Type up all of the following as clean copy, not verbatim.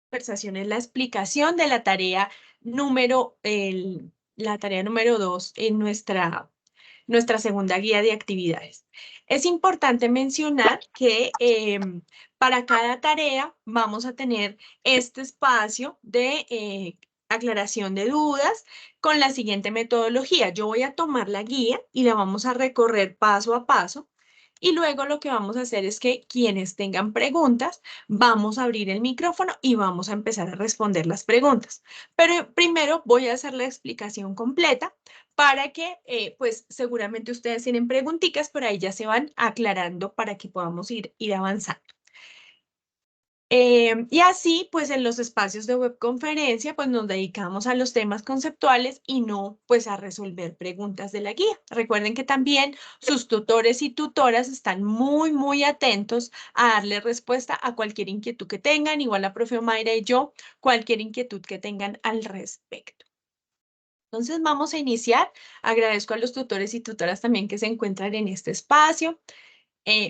Conversación es la explicación de la tarea la tarea número 2 en nuestra segunda guía de actividades. Es importante mencionar que para cada tarea vamos a tener este espacio de aclaración de dudas con la siguiente metodología. Yo voy a tomar la guía y la vamos a recorrer paso a paso. Y luego lo que vamos a hacer es que quienes tengan preguntas, vamos a abrir el micrófono y vamos a empezar a responder las preguntas. Pero primero voy a hacer la explicación completa para que, pues seguramente ustedes tienen preguntitas, pero ahí ya se van aclarando para que podamos ir avanzando. Y así, pues en los espacios de webconferencia, pues nos dedicamos a los temas conceptuales y no, pues a resolver preguntas de la guía. Recuerden que también sus tutores y tutoras están muy atentos a darle respuesta a cualquier inquietud que tengan, igual la profe Mayra y yo, cualquier inquietud que tengan al respecto. Entonces vamos a iniciar. Agradezco a los tutores y tutoras también que se encuentran en este espacio.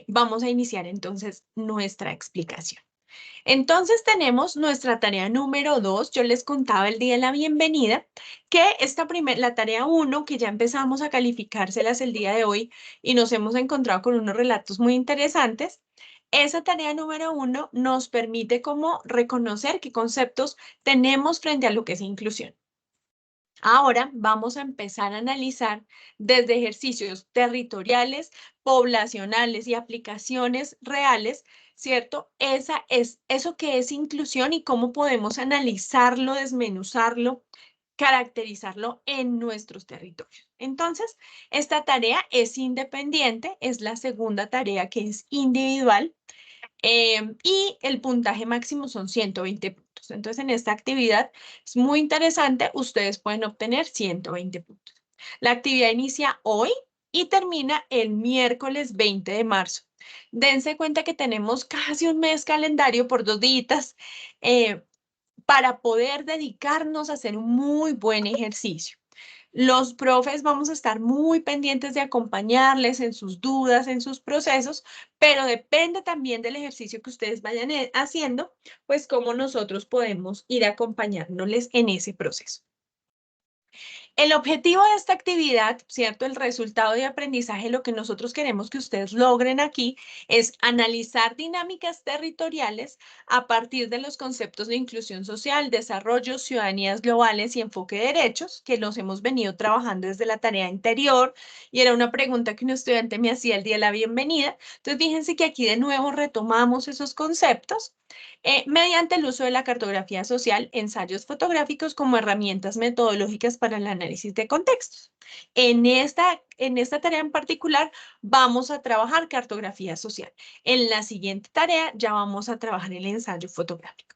Vamos a iniciar entonces nuestra explicación. Entonces tenemos nuestra tarea número 2. Yo les contaba el día de la bienvenida que la tarea 1, que ya empezamos a calificárselas el día de hoy y nos hemos encontrado con unos relatos muy interesantes. Esa tarea número 1 nos permite como reconocer qué conceptos tenemos frente a lo que es inclusión. Ahora vamos a empezar a analizar desde ejercicios territoriales, poblacionales y aplicaciones reales, ¿cierto? Eso que es inclusión y cómo podemos analizarlo, desmenuzarlo, caracterizarlo en nuestros territorios. Entonces, esta tarea es independiente, es la segunda tarea que es individual. Y el puntaje máximo son 120 puntos. Entonces, en esta actividad es muy interesante, ustedes pueden obtener 120 puntos. La actividad inicia hoy y termina el miércoles 20 de marzo. Dense cuenta que tenemos casi un mes calendario por 2 días para poder dedicarnos a hacer un muy buen ejercicio. Los profes vamos a estar muy pendientes de acompañarles en sus dudas, en sus procesos, pero depende también del ejercicio que ustedes vayan haciendo, pues cómo nosotros podemos ir acompañándoles en ese proceso. El objetivo de esta actividad, ¿cierto? El resultado de aprendizaje, lo que nosotros queremos que ustedes logren aquí es analizar dinámicas territoriales a partir de los conceptos de inclusión social, desarrollo, ciudadanías globales y enfoque de derechos, que los hemos venido trabajando desde la tarea anterior, y era una pregunta que un estudiante me hacía el día de la bienvenida. Entonces, fíjense que aquí de nuevo retomamos esos conceptos mediante el uso de la cartografía social, ensayos fotográficos como herramientas metodológicas para el análisis de contextos. En esta tarea en particular vamos a trabajar cartografía social. En la siguiente tarea ya vamos a trabajar el ensayo fotográfico.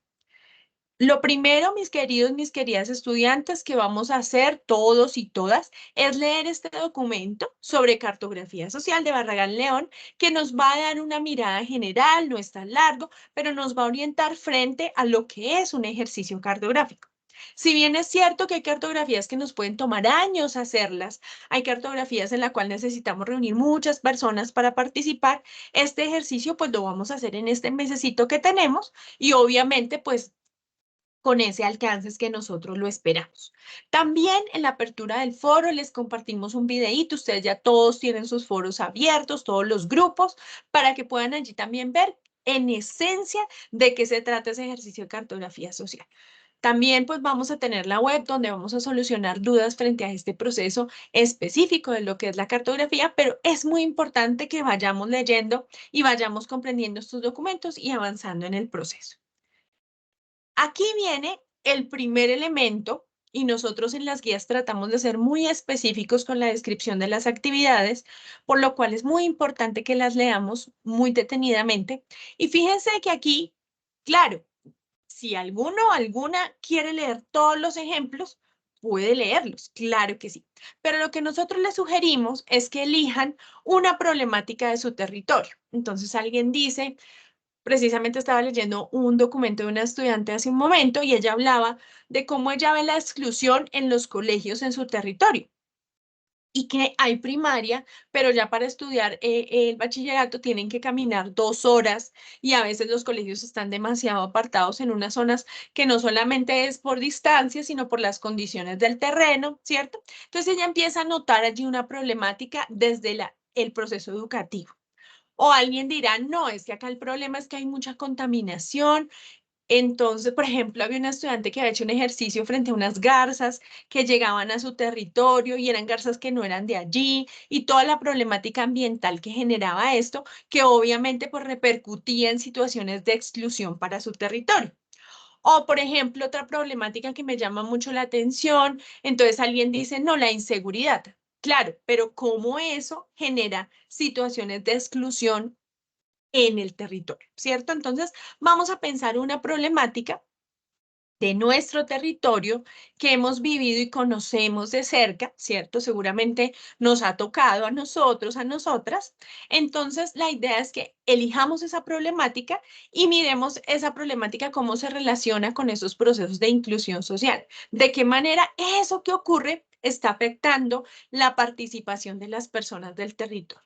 Lo primero, mis queridas estudiantes, que vamos a hacer todos y todas, es leer este documento sobre cartografía social de Barragán León, que nos va a dar una mirada general, no es tan largo, pero nos va a orientar frente a lo que es un ejercicio cartográfico. Si bien es cierto que hay cartografías que nos pueden tomar años hacerlas, hay cartografías en las cuales necesitamos reunir muchas personas para participar, este ejercicio pues lo vamos a hacer en este mesecito que tenemos y obviamente pues con ese alcance es que nosotros lo esperamos. También en la apertura del foro les compartimos un videíto, ustedes ya todos tienen sus foros abiertos, todos los grupos, para que puedan allí también ver en esencia de qué se trata ese ejercicio de cartografía social. También pues vamos a tener la web donde vamos a solucionar dudas frente a este proceso específico de lo que es la cartografía, pero es muy importante que vayamos leyendo y vayamos comprendiendo estos documentos y avanzando en el proceso. Aquí viene el primer elemento y nosotros en las guías tratamos de ser muy específicos con la descripción de las actividades, por lo cual es muy importante que las leamos muy detenidamente. Y fíjense que aquí, claro, si alguno o alguna quiere leer todos los ejemplos, puede leerlos, claro que sí. Pero lo que nosotros les sugerimos es que elijan una problemática de su territorio. Entonces alguien dice, precisamente estaba leyendo un documento de una estudiante hace un momento y ella hablaba de cómo ella ve la exclusión en los colegios en su territorio. y que hay primaria, pero ya para estudiar el bachillerato tienen que caminar 2 horas y a veces los colegios están demasiado apartados en unas zonas que no solamente es por distancia, sino por las condiciones del terreno, ¿cierto? Entonces ella empieza a notar allí una problemática desde el proceso educativo. O alguien dirá, no, es que acá el problema es que hay mucha contaminación. Entonces, por ejemplo, había una estudiante que había hecho un ejercicio frente a unas garzas que llegaban a su territorio y eran garzas que no eran de allí y toda la problemática ambiental que generaba esto, que obviamente pues repercutía en situaciones de exclusión para su territorio. O, por ejemplo, otra problemática que me llama mucho la atención, entonces alguien dice, no, la inseguridad. Claro, pero ¿cómo eso genera situaciones de exclusión en el territorio, ¿cierto? Entonces, vamos a pensar una problemática de nuestro territorio que hemos vivido y conocemos de cerca, ¿cierto? Seguramente nos ha tocado a nosotros, a nosotras. Entonces, la idea es que elijamos esa problemática y miremos esa problemática, cómo se relaciona con esos procesos de inclusión social. De qué manera eso que ocurre está afectando la participación de las personas del territorio.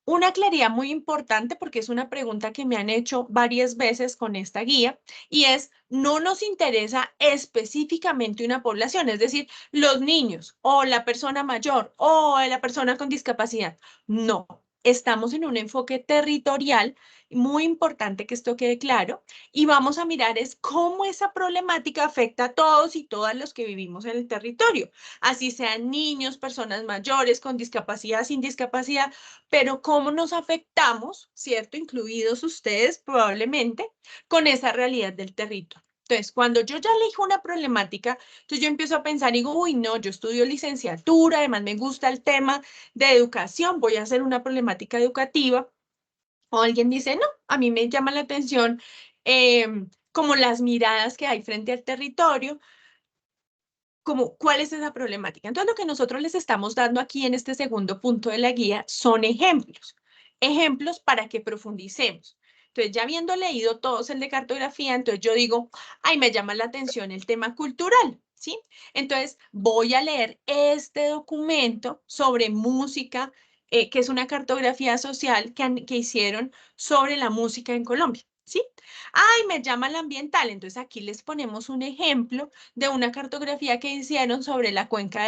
Una claridad muy importante, porque es una pregunta que me han hecho varias veces con esta guía, y es, no nos interesa específicamente una población, es decir, los niños o la persona mayor o la persona con discapacidad. No, estamos en un enfoque territorial, muy importante que esto quede claro, y vamos a mirar es cómo esa problemática afecta a todos y todas los que vivimos en el territorio, así sean niños, personas mayores, con discapacidad, sin discapacidad, pero cómo nos afectamos, ¿cierto? Incluidos ustedes probablemente, con esa realidad del territorio. Entonces, cuando yo ya elijo una problemática, entonces yo empiezo a pensar y digo, uy, no, yo estudio licenciatura, además me gusta el tema de educación, voy a hacer una problemática educativa. O alguien dice, no, a mí me llama la atención como las miradas que hay frente al territorio, como cuál es esa problemática. Entonces, lo que nosotros les estamos dando aquí en este segundo punto de la guía son ejemplos, ejemplos para que profundicemos. Entonces, ya habiendo leído todos el de cartografía, entonces yo digo, ay, me llama la atención el tema cultural, ¿sí? Entonces, voy a leer este documento sobre música, que es una cartografía social que hicieron sobre la música en Colombia, ¿sí? Ay, me llama la ambiental, entonces aquí les ponemos un ejemplo de una cartografía que hicieron sobre la cuenca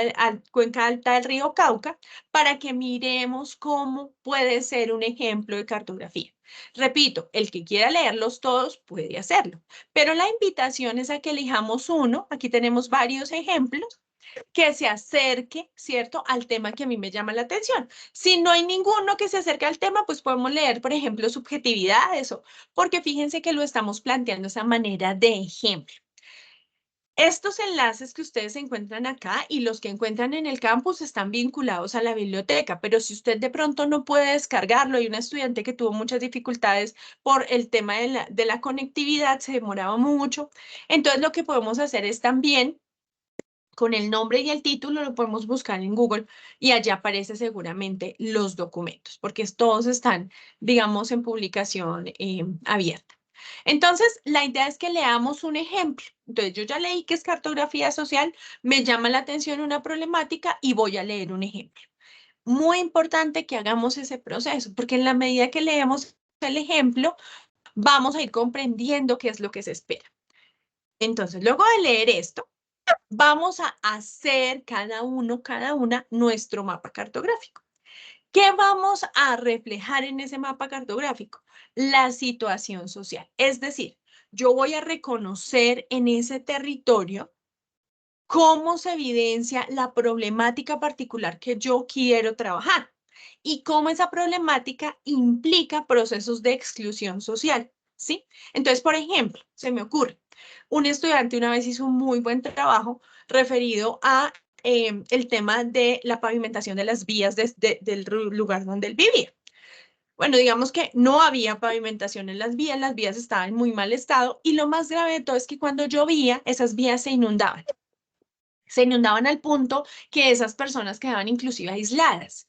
alta del río Cauca para que miremos cómo puede ser un ejemplo de cartografía. Repito, el que quiera leerlos todos puede hacerlo, pero la invitación es a que elijamos uno. Aquí tenemos varios ejemplos que se acerque, ¿cierto?, al tema que a mí me llama la atención. Si no hay ninguno que se acerque al tema, pues podemos leer, por ejemplo, subjetividades, porque fíjense que lo estamos planteando de esa manera de ejemplo. Estos enlaces que ustedes encuentran acá y los que encuentran en el campus están vinculados a la biblioteca, pero si usted de pronto no puede descargarlo, hay una estudiante que tuvo muchas dificultades por el tema de la conectividad, se demoraba mucho, entonces lo que podemos hacer es también con el nombre y el título lo podemos buscar en Google y allá aparece seguramente los documentos, porque todos están, digamos, en publicación abierta. Entonces, la idea es que leamos un ejemplo. Entonces, yo ya leí que es cartografía social, me llama la atención una problemática y voy a leer un ejemplo. Muy importante que hagamos ese proceso, porque en la medida que leemos el ejemplo, vamos a ir comprendiendo qué es lo que se espera. Entonces, luego de leer esto, vamos a hacer cada uno, cada una, nuestro mapa cartográfico. ¿Qué vamos a reflejar en ese mapa cartográfico? La situación social. Es decir, yo voy a reconocer en ese territorio cómo se evidencia la problemática particular que yo quiero trabajar y cómo esa problemática implica procesos de exclusión social, ¿sí? Entonces, por ejemplo, se me ocurre, un estudiante una vez hizo un muy buen trabajo referido a el tema de la pavimentación de las vías del lugar donde él vivía. Bueno, digamos que no había pavimentación en las vías estaban en muy mal estado y lo más grave de todo es que cuando llovía, esas vías se inundaban. Se inundaban al punto que esas personas quedaban inclusive aisladas.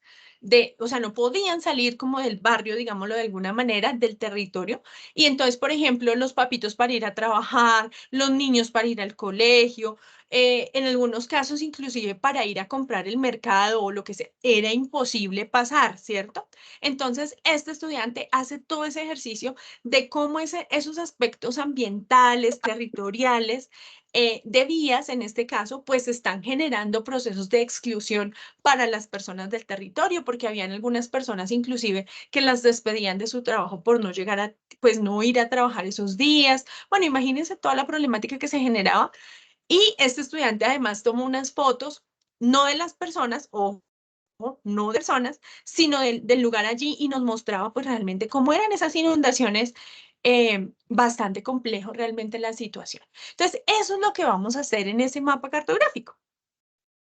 O sea, no podían salir como del barrio, digámoslo de alguna manera, del territorio. Y entonces, por ejemplo, los papitos para ir a trabajar, los niños para ir al colegio, en algunos casos inclusive para ir a comprar el mercado o lo que sea, era imposible pasar, ¿cierto? Entonces, este estudiante hace todo ese ejercicio de cómo esos aspectos ambientales, territoriales, de vías, en este caso, pues están generando procesos de exclusión para las personas del territorio, porque habían algunas personas inclusive que las despedían de su trabajo por no llegar a, pues no ir a trabajar esos días. Bueno, imagínense toda la problemática que se generaba. Y este estudiante además tomó unas fotos, no de las personas, o no de personas, sino del lugar allí y nos mostraba pues realmente cómo eran esas inundaciones, bastante complejo realmente la situación. Entonces, eso es lo que vamos a hacer en ese mapa cartográfico.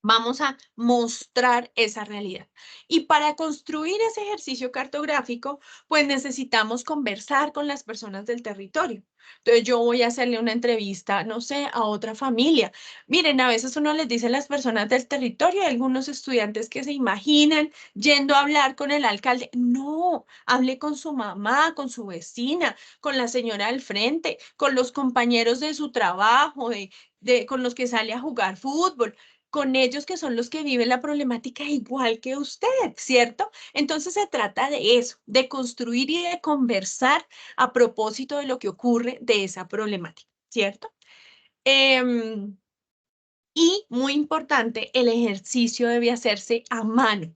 Vamos a mostrar esa realidad. Y para construir ese ejercicio cartográfico, pues necesitamos conversar con las personas del territorio. Entonces yo voy a hacerle una entrevista, no sé, a otra familia. Miren, a veces uno les dice a las personas del territorio, hay algunos estudiantes que se imaginan yendo a hablar con el alcalde. No, hable con su mamá, con su vecina, con la señora del frente, con los compañeros de su trabajo, con los que sale a jugar fútbol, con ellos que son los que viven la problemática igual que usted, ¿cierto? Entonces se trata de eso, de construir y de conversar a propósito de lo que ocurre de esa problemática, ¿cierto? Em, y muy importante, el ejercicio debe hacerse a mano.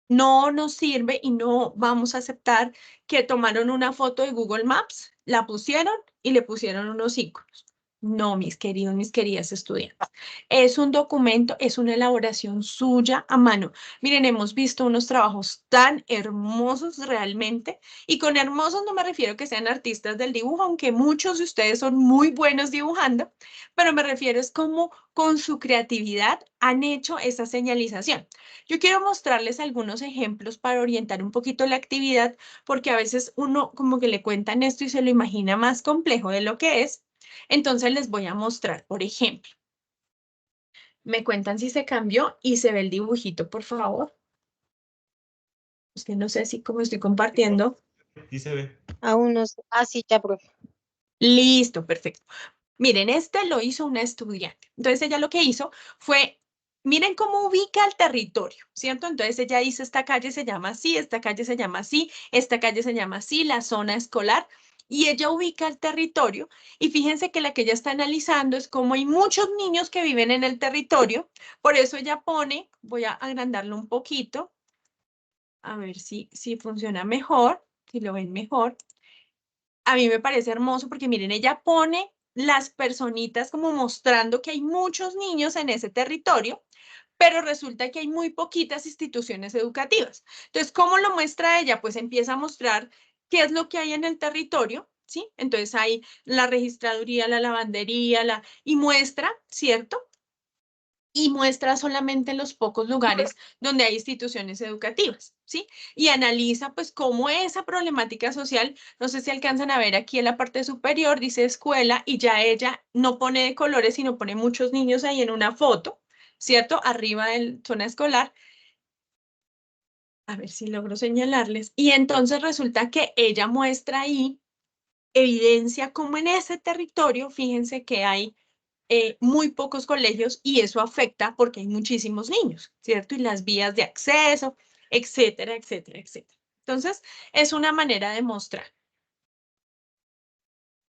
No nos sirve y no vamos a aceptar que tomaron una foto de Google Maps, la pusieron y le pusieron unos iconos. No, mis queridos, mis queridas estudiantes. Es un documento, es una elaboración suya a mano. Miren, hemos visto unos trabajos tan hermosos realmente, y con hermosos no me refiero que sean artistas del dibujo, aunque muchos de ustedes son muy buenos dibujando, pero me refiero es cómo con su creatividad han hecho esa señalización. Yo quiero mostrarles algunos ejemplos para orientar un poquito la actividad, porque a veces uno como que le cuentan esto y se lo imagina más complejo de lo que es. Entonces les voy a mostrar, por ejemplo, me cuentan si se cambió y se ve el dibujito, por favor. Es que no sé si como estoy compartiendo. Sí se ve. Aún no sé. Ah, sí, ya, profe. Listo, perfecto. Miren, este lo hizo una estudiante. Entonces ella lo que hizo fue, miren cómo ubica el territorio, ¿cierto? Entonces ella dice, esta calle se llama así, esta calle se llama así, esta calle se llama así, la zona escolar, y ella ubica el territorio. Y fíjense que la que ella está analizando es cómo hay muchos niños que viven en el territorio. Por eso ella pone, voy a agrandarlo un poquito, a ver si funciona mejor, si lo ven mejor. A mí me parece hermoso porque miren, ella pone las personitas como mostrando que hay muchos niños en ese territorio, pero resulta que hay muy poquitas instituciones educativas. Entonces, ¿cómo lo muestra ella? Pues empieza a mostrar qué es lo que hay en el territorio, ¿sí? Entonces hay la registraduría, la lavandería, y muestra, ¿cierto? Y muestra solamente los pocos lugares donde hay instituciones educativas, ¿sí? Y analiza pues cómo esa problemática social, no sé si alcanzan a ver aquí en la parte superior, dice escuela, y ya ella no pone de colores, sino pone muchos niños ahí en una foto, ¿cierto? Arriba de zona escolar. A ver si logro señalarles. Y entonces resulta que ella muestra ahí, evidencia cómo en ese territorio, fíjense que hay muy pocos colegios y eso afecta porque hay muchísimos niños, ¿cierto? Y las vías de acceso, etcétera, etcétera, etcétera. Entonces, es una manera de mostrar.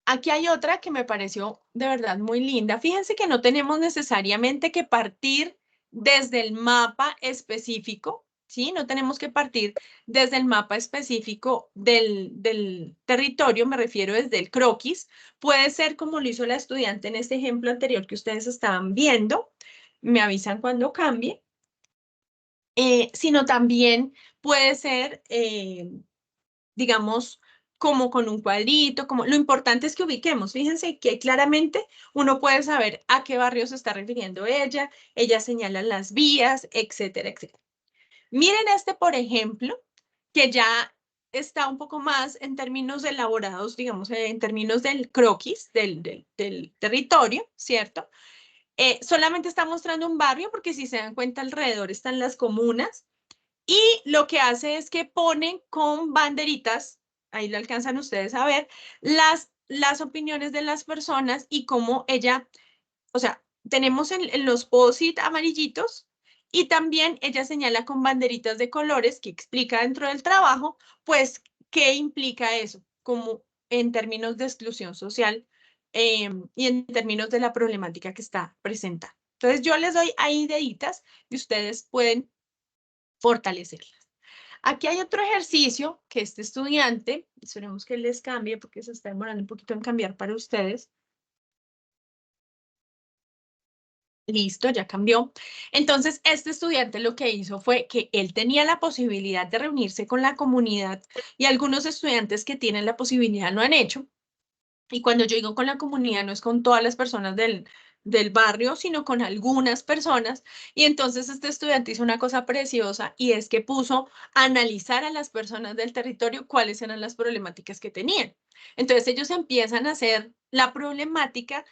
Aquí hay otra que me pareció de verdad muy linda. Fíjense que no tenemos necesariamente que partir desde el mapa específico, ¿sí? No tenemos que partir desde el mapa específico del territorio, me refiero desde el croquis. Puede ser como lo hizo la estudiante en este ejemplo anterior que ustedes estaban viendo. Me avisan cuando cambie. Sino también puede ser, digamos, como con un cuadrito, como lo importante es que ubiquemos. Fíjense que claramente uno puede saber a qué barrio se está refiriendo ella señala las vías, etcétera, etcétera. Miren este, por ejemplo, que ya está un poco más en términos elaborados, digamos, en términos del croquis, del territorio, ¿cierto? Solamente está mostrando un barrio porque si se dan cuenta alrededor están las comunas, y lo que hace es que ponen con banderitas, ahí lo alcanzan ustedes a ver, las opiniones de las personas y cómo ella, o sea, tenemos en los post-it amarillitos y también ella señala con banderitas de colores que explica dentro del trabajo, pues, qué implica eso, como en términos de exclusión social y en términos de la problemática que está presentando. Entonces, yo les doy ahí deditas y ustedes pueden fortalecerlas. Aquí hay otro ejercicio que este estudiante, esperemos que les cambie porque se está demorando un poquito en cambiar para ustedes. Listo, ya cambió. Entonces, este estudiante lo que hizo fue que él tenía la posibilidad de reunirse con la comunidad y algunos estudiantes que tienen la posibilidad lo han hecho. Y cuando yo digo con la comunidad, no es con todas las personas del barrio, sino con algunas personas. Y entonces este estudiante hizo una cosa preciosa y es que puso a analizar a las personas del territorio cuáles eran las problemáticas que tenían. Entonces ellos empiezan a hacer la problemática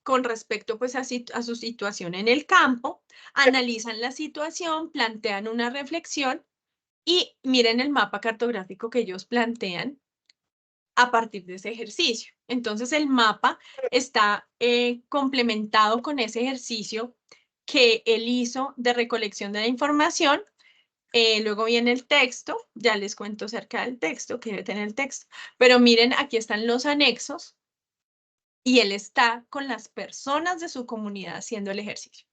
con respecto pues a su situación en el campo, analizan la situación, plantean una reflexión y miren el mapa cartográfico que ellos plantean a partir de ese ejercicio. Entonces el mapa está complementado con ese ejercicio que él hizo de recolección de la información. Luego viene el texto, ya les cuento acerca del texto, que debe tener el texto, pero miren, aquí están los anexos y él está con las personas de su comunidad haciendo el ejercicio.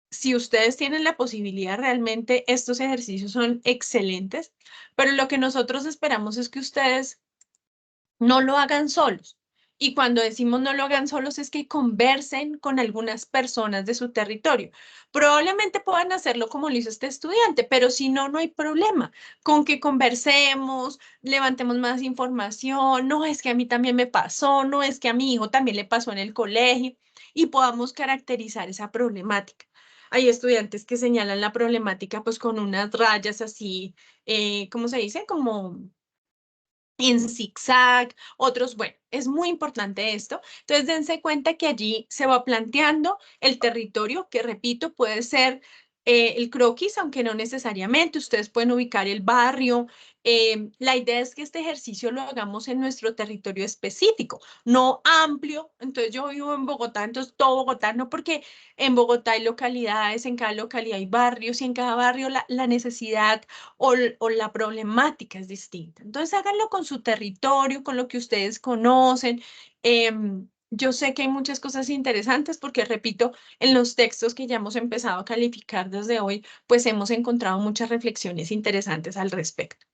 Si ustedes tienen la posibilidad, realmente estos ejercicios son excelentes, pero lo que nosotros esperamos es que ustedes no lo hagan solos. Y cuando decimos no lo hagan solos es que conversen con algunas personas de su territorio. Probablemente puedan hacerlo como lo hizo este estudiante, pero si no, no hay problema con que conversemos, levantemos más información, no es que a mí también me pasó, no es que a mi hijo también le pasó en el colegio y podamos caracterizar esa problemática. Hay estudiantes que señalan la problemática pues con unas rayas así, ¿cómo se dice? Como en zigzag, otros, bueno, es muy importante esto. Entonces, dense cuenta que allí se va planteando el territorio, que repito, puede ser el croquis, aunque no necesariamente, ustedes pueden ubicar el barrio. La idea es que este ejercicio lo hagamos en nuestro territorio específico, no amplio. Entonces, yo vivo en Bogotá, entonces todo Bogotá, no, porque en Bogotá hay localidades, en cada localidad hay barrios y en cada barrio la necesidad o la problemática es distinta. Entonces háganlo con su territorio, con lo que ustedes conocen. Yo sé que hay muchas cosas interesantes porque, repito, en los textos que ya hemos empezado a calificar desde hoy, pues hemos encontrado muchas reflexiones interesantes al respecto.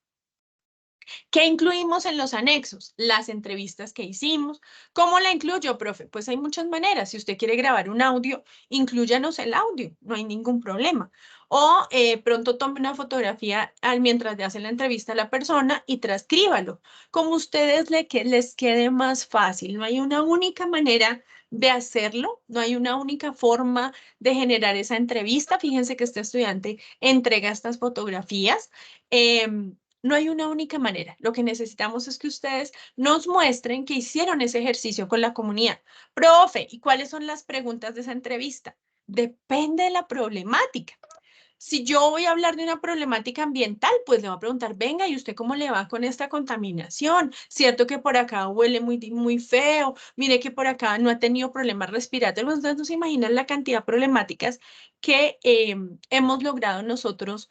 ¿Qué incluimos en los anexos? Las entrevistas que hicimos. ¿Cómo la incluyo, profe? Pues hay muchas maneras. Si usted quiere grabar un audio, incluyanos el audio, no hay ningún problema. O pronto tome una fotografía mientras le hace la entrevista a la persona y transcríbalo. Como ustedes les quede más fácil. No hay una única manera de hacerlo, no hay una única forma de generar esa entrevista. Fíjense que este estudiante entrega estas fotografías. No hay una única manera. Lo que necesitamos es que ustedes nos muestren que hicieron ese ejercicio con la comunidad. Profe, ¿y cuáles son las preguntas de esa entrevista? Depende de la problemática. Si yo voy a hablar de una problemática ambiental, pues le voy a preguntar, venga, ¿y usted cómo le va con esta contaminación? Cierto que por acá huele muy, muy feo, mire que por acá no ha tenido problemas respiratorios, entonces no se imaginan la cantidad de problemáticas que hemos logrado nosotros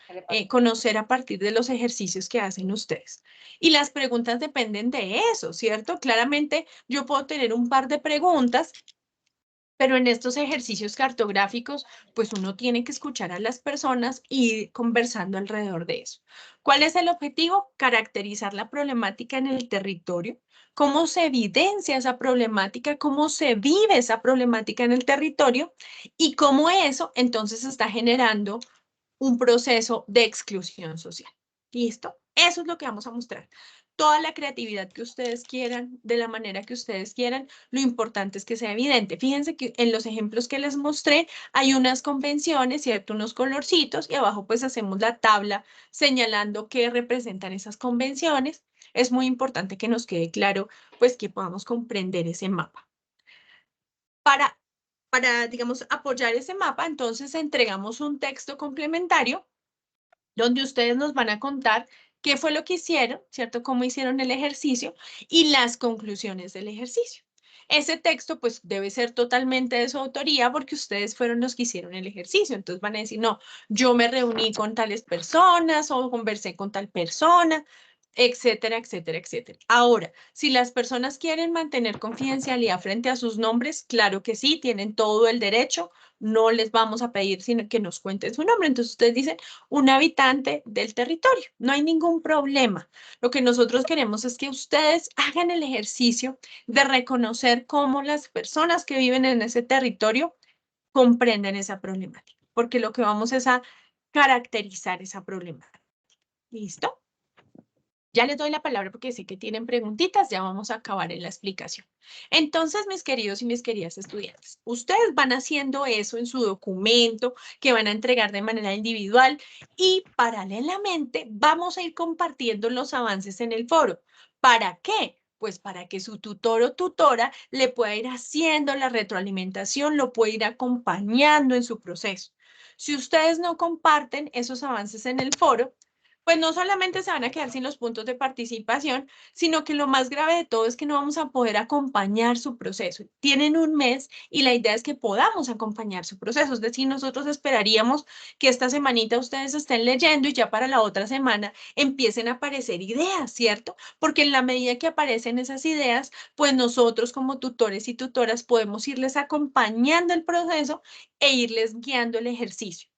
conocer a partir de los ejercicios que hacen ustedes. Y las preguntas dependen de eso, ¿cierto? Claramente yo puedo tener un par de preguntas, pero en estos ejercicios cartográficos, pues uno tiene que escuchar a las personas y ir conversando alrededor de eso. ¿Cuál es el objetivo? Caracterizar la problemática en el territorio, cómo se evidencia esa problemática, cómo se vive esa problemática en el territorio y cómo eso entonces está generando un proceso de exclusión social. ¿Listo? Eso es lo que vamos a mostrar. Toda la creatividad que ustedes quieran, de la manera que ustedes quieran, lo importante es que sea evidente. Fíjense que en los ejemplos que les mostré hay unas convenciones, ¿cierto? Unos colorcitos y abajo pues hacemos la tabla señalando qué representan esas convenciones. Es muy importante que nos quede claro pues que podamos comprender ese mapa. Para, digamos, apoyar ese mapa, entonces entregamos un texto complementario donde ustedes nos van a contar qué fue lo que hicieron, ¿cierto? Cómo hicieron el ejercicio y las conclusiones del ejercicio. Ese texto pues debe ser totalmente de su autoría porque ustedes fueron los que hicieron el ejercicio. Entonces van a decir, no, yo me reuní con tales personas o conversé con tal persona, etcétera, etcétera, etcétera. Ahora, si las personas quieren mantener confidencialidad frente a sus nombres, claro que sí, tienen todo el derecho. No les vamos a pedir sino que nos cuenten su nombre. Entonces ustedes dicen, un habitante del territorio. No hay ningún problema. Lo que nosotros queremos es que ustedes hagan el ejercicio de reconocer cómo las personas que viven en ese territorio comprenden esa problemática, porque lo que vamos es a caracterizar esa problemática. ¿Listo? Ya les doy la palabra porque sé que tienen preguntitas, ya vamos a acabar en la explicación. Entonces, mis queridos y mis queridas estudiantes, ustedes van haciendo eso en su documento que van a entregar de manera individual y paralelamente vamos a ir compartiendo los avances en el foro. ¿Para qué? Pues para que su tutor o tutora le pueda ir haciendo la retroalimentación, lo pueda ir acompañando en su proceso. Si ustedes no comparten esos avances en el foro, pues no solamente se van a quedar sin los puntos de participación, sino que lo más grave de todo es que no vamos a poder acompañar su proceso. Tienen un mes y la idea es que podamos acompañar su proceso. Es decir, nosotros esperaríamos que esta semanita ustedes estén leyendo y ya para la otra semana empiecen a aparecer ideas, ¿cierto? Porque en la medida que aparecen esas ideas, pues nosotros como tutores y tutoras podemos irles acompañando el proceso e irles guiando el ejercicio.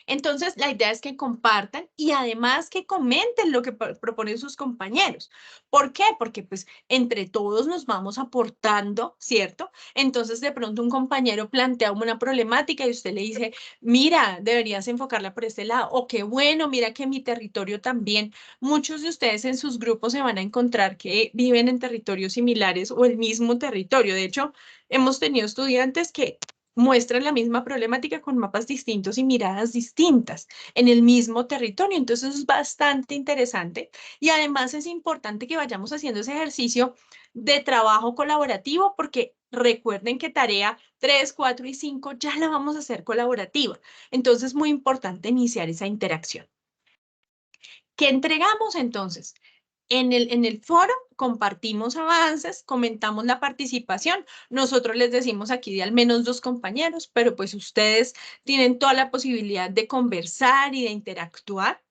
Entonces, la idea es que compartan y además que comenten lo que proponen sus compañeros. ¿Por qué? Porque pues entre todos nos vamos aportando, ¿cierto? Entonces, de pronto un compañero plantea una problemática y usted le dice, mira, deberías enfocarla por este lado. O qué bueno, mira que en mi territorio también. Muchos de ustedes en sus grupos se van a encontrar que viven en territorios similares o el mismo territorio. De hecho, hemos tenido estudiantes que muestran la misma problemática con mapas distintos y miradas distintas en el mismo territorio. Entonces es bastante interesante y además es importante que vayamos haciendo ese ejercicio de trabajo colaborativo porque recuerden que tarea 3, 4 y 5 ya la vamos a hacer colaborativa. Entonces es muy importante iniciar esa interacción. ¿Qué entregamos entonces? En el foro compartimos avances, comentamos la participación. Nosotros les decimos aquí de al menos 2 compañeros, pero pues ustedes tienen toda la posibilidad de conversar y de interactuar.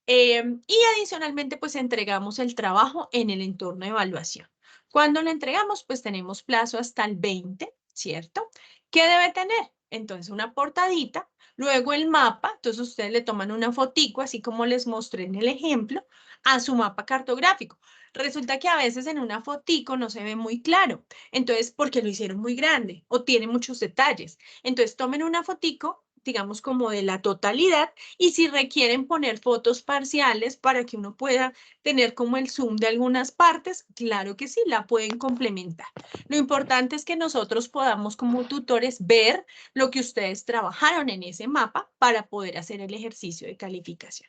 Y adicionalmente, pues entregamos el trabajo en el entorno de evaluación. Cuando lo entregamos, pues tenemos plazo hasta el 20, ¿cierto? ¿Qué debe tener? Entonces, una portadita, luego el mapa, entonces ustedes le toman una fotico, así como les mostré en el ejemplo, a su mapa cartográfico. Resulta que a veces en una fotico no se ve muy claro, entonces porque lo hicieron muy grande o tiene muchos detalles. Entonces, tomen una fotico, digamos como de la totalidad, y si requieren poner fotos parciales para que uno pueda tener como el zoom de algunas partes, claro que sí, la pueden complementar. Lo importante es que nosotros podamos como tutores ver lo que ustedes trabajaron en ese mapa para poder hacer el ejercicio de calificación.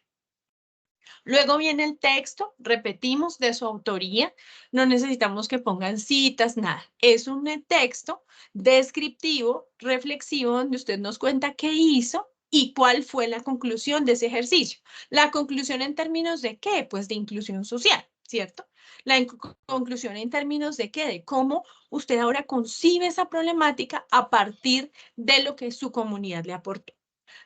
Luego viene el texto, repetimos, de su autoría. No necesitamos que pongan citas, nada. Es un texto descriptivo, reflexivo, donde usted nos cuenta qué hizo y cuál fue la conclusión de ese ejercicio. La conclusión en términos de qué, pues de inclusión social, ¿cierto? La conclusión en términos de qué, de cómo usted ahora concibe esa problemática a partir de lo que su comunidad le aportó.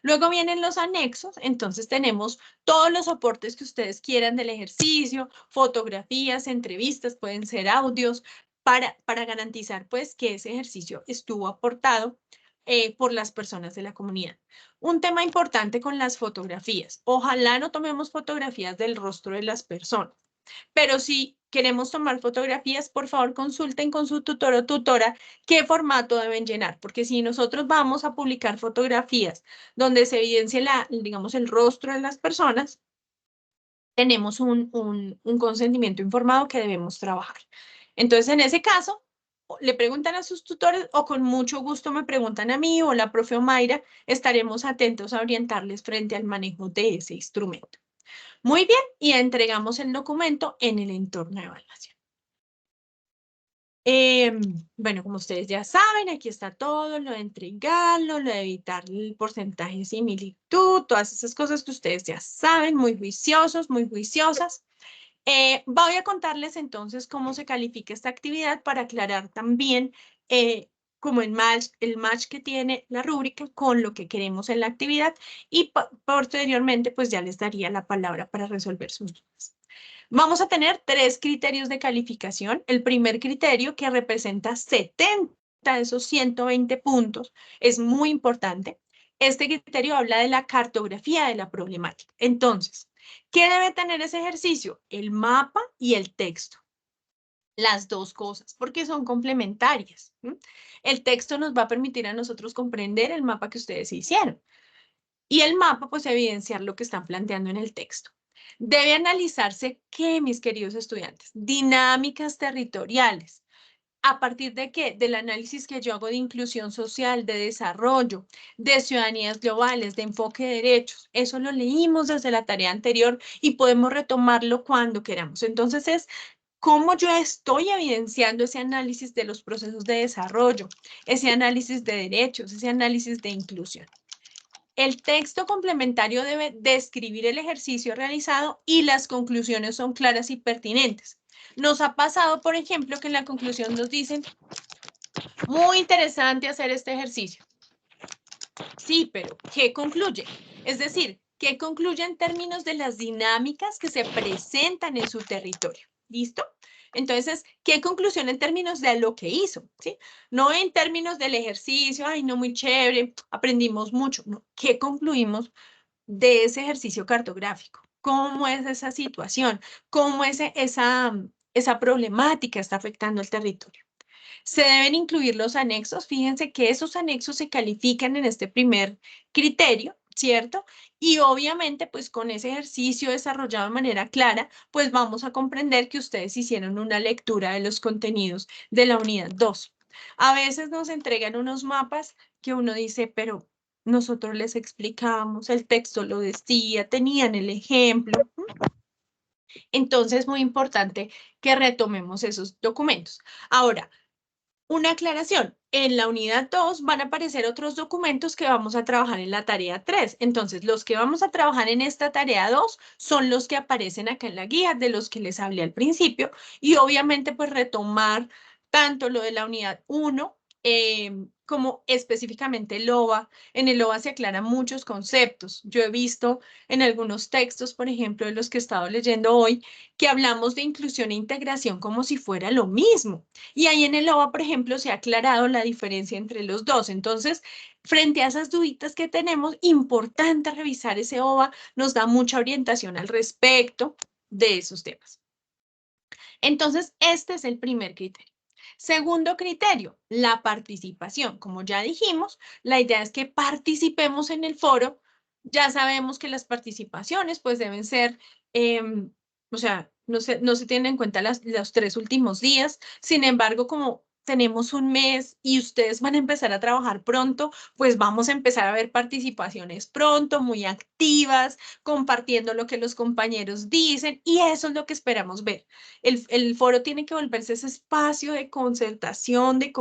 Luego vienen los anexos, entonces tenemos todos los soportes que ustedes quieran del ejercicio, fotografías, entrevistas, pueden ser audios, para garantizar pues que ese ejercicio estuvo aportado por las personas de la comunidad. Un tema importante con las fotografías, ojalá no tomemos fotografías del rostro de las personas. Pero si queremos tomar fotografías, por favor consulten con su tutor o tutora qué formato deben llenar, porque si nosotros vamos a publicar fotografías donde se evidencie digamos, el rostro de las personas, tenemos un consentimiento informado que debemos trabajar. Entonces, en ese caso, le preguntan a sus tutores o con mucho gusto me preguntan a mí o la profe Omaira, estaremos atentos a orientarles frente al manejo de ese instrumento. Muy bien, y entregamos el documento en el entorno de evaluación. Bueno, como ustedes ya saben, aquí está todo, lo de entregarlo, lo de evitar el porcentaje de similitud, todas esas cosas que ustedes ya saben, muy juiciosos, muy juiciosas. Voy a contarles entonces cómo se califica esta actividad para aclarar también como el match que tiene la rúbrica con lo que queremos en la actividad y posteriormente pues ya les daría la palabra para resolver sus dudas. Vamos a tener 3 criterios de calificación. El primer criterio, que representa 70 de esos 120 puntos, es muy importante. Este criterio habla de la cartografía de la problemática. Entonces, ¿qué debe tener ese ejercicio? El mapa y el texto. Las dos cosas, porque son complementarias. El texto nos va a permitir a nosotros comprender el mapa que ustedes hicieron. Y el mapa, pues, evidenciar lo que están planteando en el texto. Debe analizarse qué, mis queridos estudiantes, dinámicas territoriales. ¿A partir de qué? Del análisis que yo hago de inclusión social, de desarrollo, de ciudadanías globales, de enfoque de derechos. Eso lo leímos desde la tarea anterior y podemos retomarlo cuando queramos. Entonces es cómo yo estoy evidenciando ese análisis de los procesos de desarrollo, ese análisis de derechos, ese análisis de inclusión. El texto complementario debe describir el ejercicio realizado y las conclusiones son claras y pertinentes. Nos ha pasado, por ejemplo, que en la conclusión nos dicen, muy interesante hacer este ejercicio. Sí, pero ¿qué concluye? Es decir, ¿qué concluye en términos de las dinámicas que se presentan en su territorio? ¿Listo? Entonces, ¿qué conclusión en términos de lo que hizo? ¿Sí? No en términos del ejercicio, ay, no, muy chévere, aprendimos mucho. No, ¿qué concluimos de ese ejercicio cartográfico? ¿Cómo es esa situación? ¿Cómo esa problemática está afectando el territorio? Se deben incluir los anexos. Fíjense que esos anexos se califican en este primer criterio, ¿cierto? Y obviamente, pues con ese ejercicio desarrollado de manera clara, pues vamos a comprender que ustedes hicieron una lectura de los contenidos de la unidad 2. A veces nos entregan unos mapas que uno dice, pero nosotros les explicamos, el texto lo decía, tenían el ejemplo. Entonces, es muy importante que retomemos esos documentos. Ahora, una aclaración, en la unidad 2 van a aparecer otros documentos que vamos a trabajar en la tarea 3. Entonces, los que vamos a trabajar en esta tarea 2 son los que aparecen acá en la guía, de los que les hablé al principio, y obviamente pues retomar tanto lo de la unidad 1 como específicamente el OVA. En el OVA se aclaran muchos conceptos. Yo he visto en algunos textos, por ejemplo, de los que he estado leyendo hoy, que hablamos de inclusión e integración como si fuera lo mismo. Y ahí en el OVA, por ejemplo, se ha aclarado la diferencia entre los dos. Entonces, frente a esas duditas que tenemos, importante revisar ese OVA, nos da mucha orientación al respecto de esos temas. Entonces, este es el primer criterio. Segundo criterio, la participación. Como ya dijimos, la idea es que participemos en el foro. Ya sabemos que las participaciones pues deben ser, o sea, no se tienen en cuenta los 3 últimos días. Sin embargo, como tenemos un mes y ustedes van a empezar a trabajar pronto, pues vamos a empezar a ver participaciones pronto, muy activas, compartiendo lo que los compañeros dicen, y eso es lo que esperamos ver. El foro tiene que volverse ese espacio de concertación, de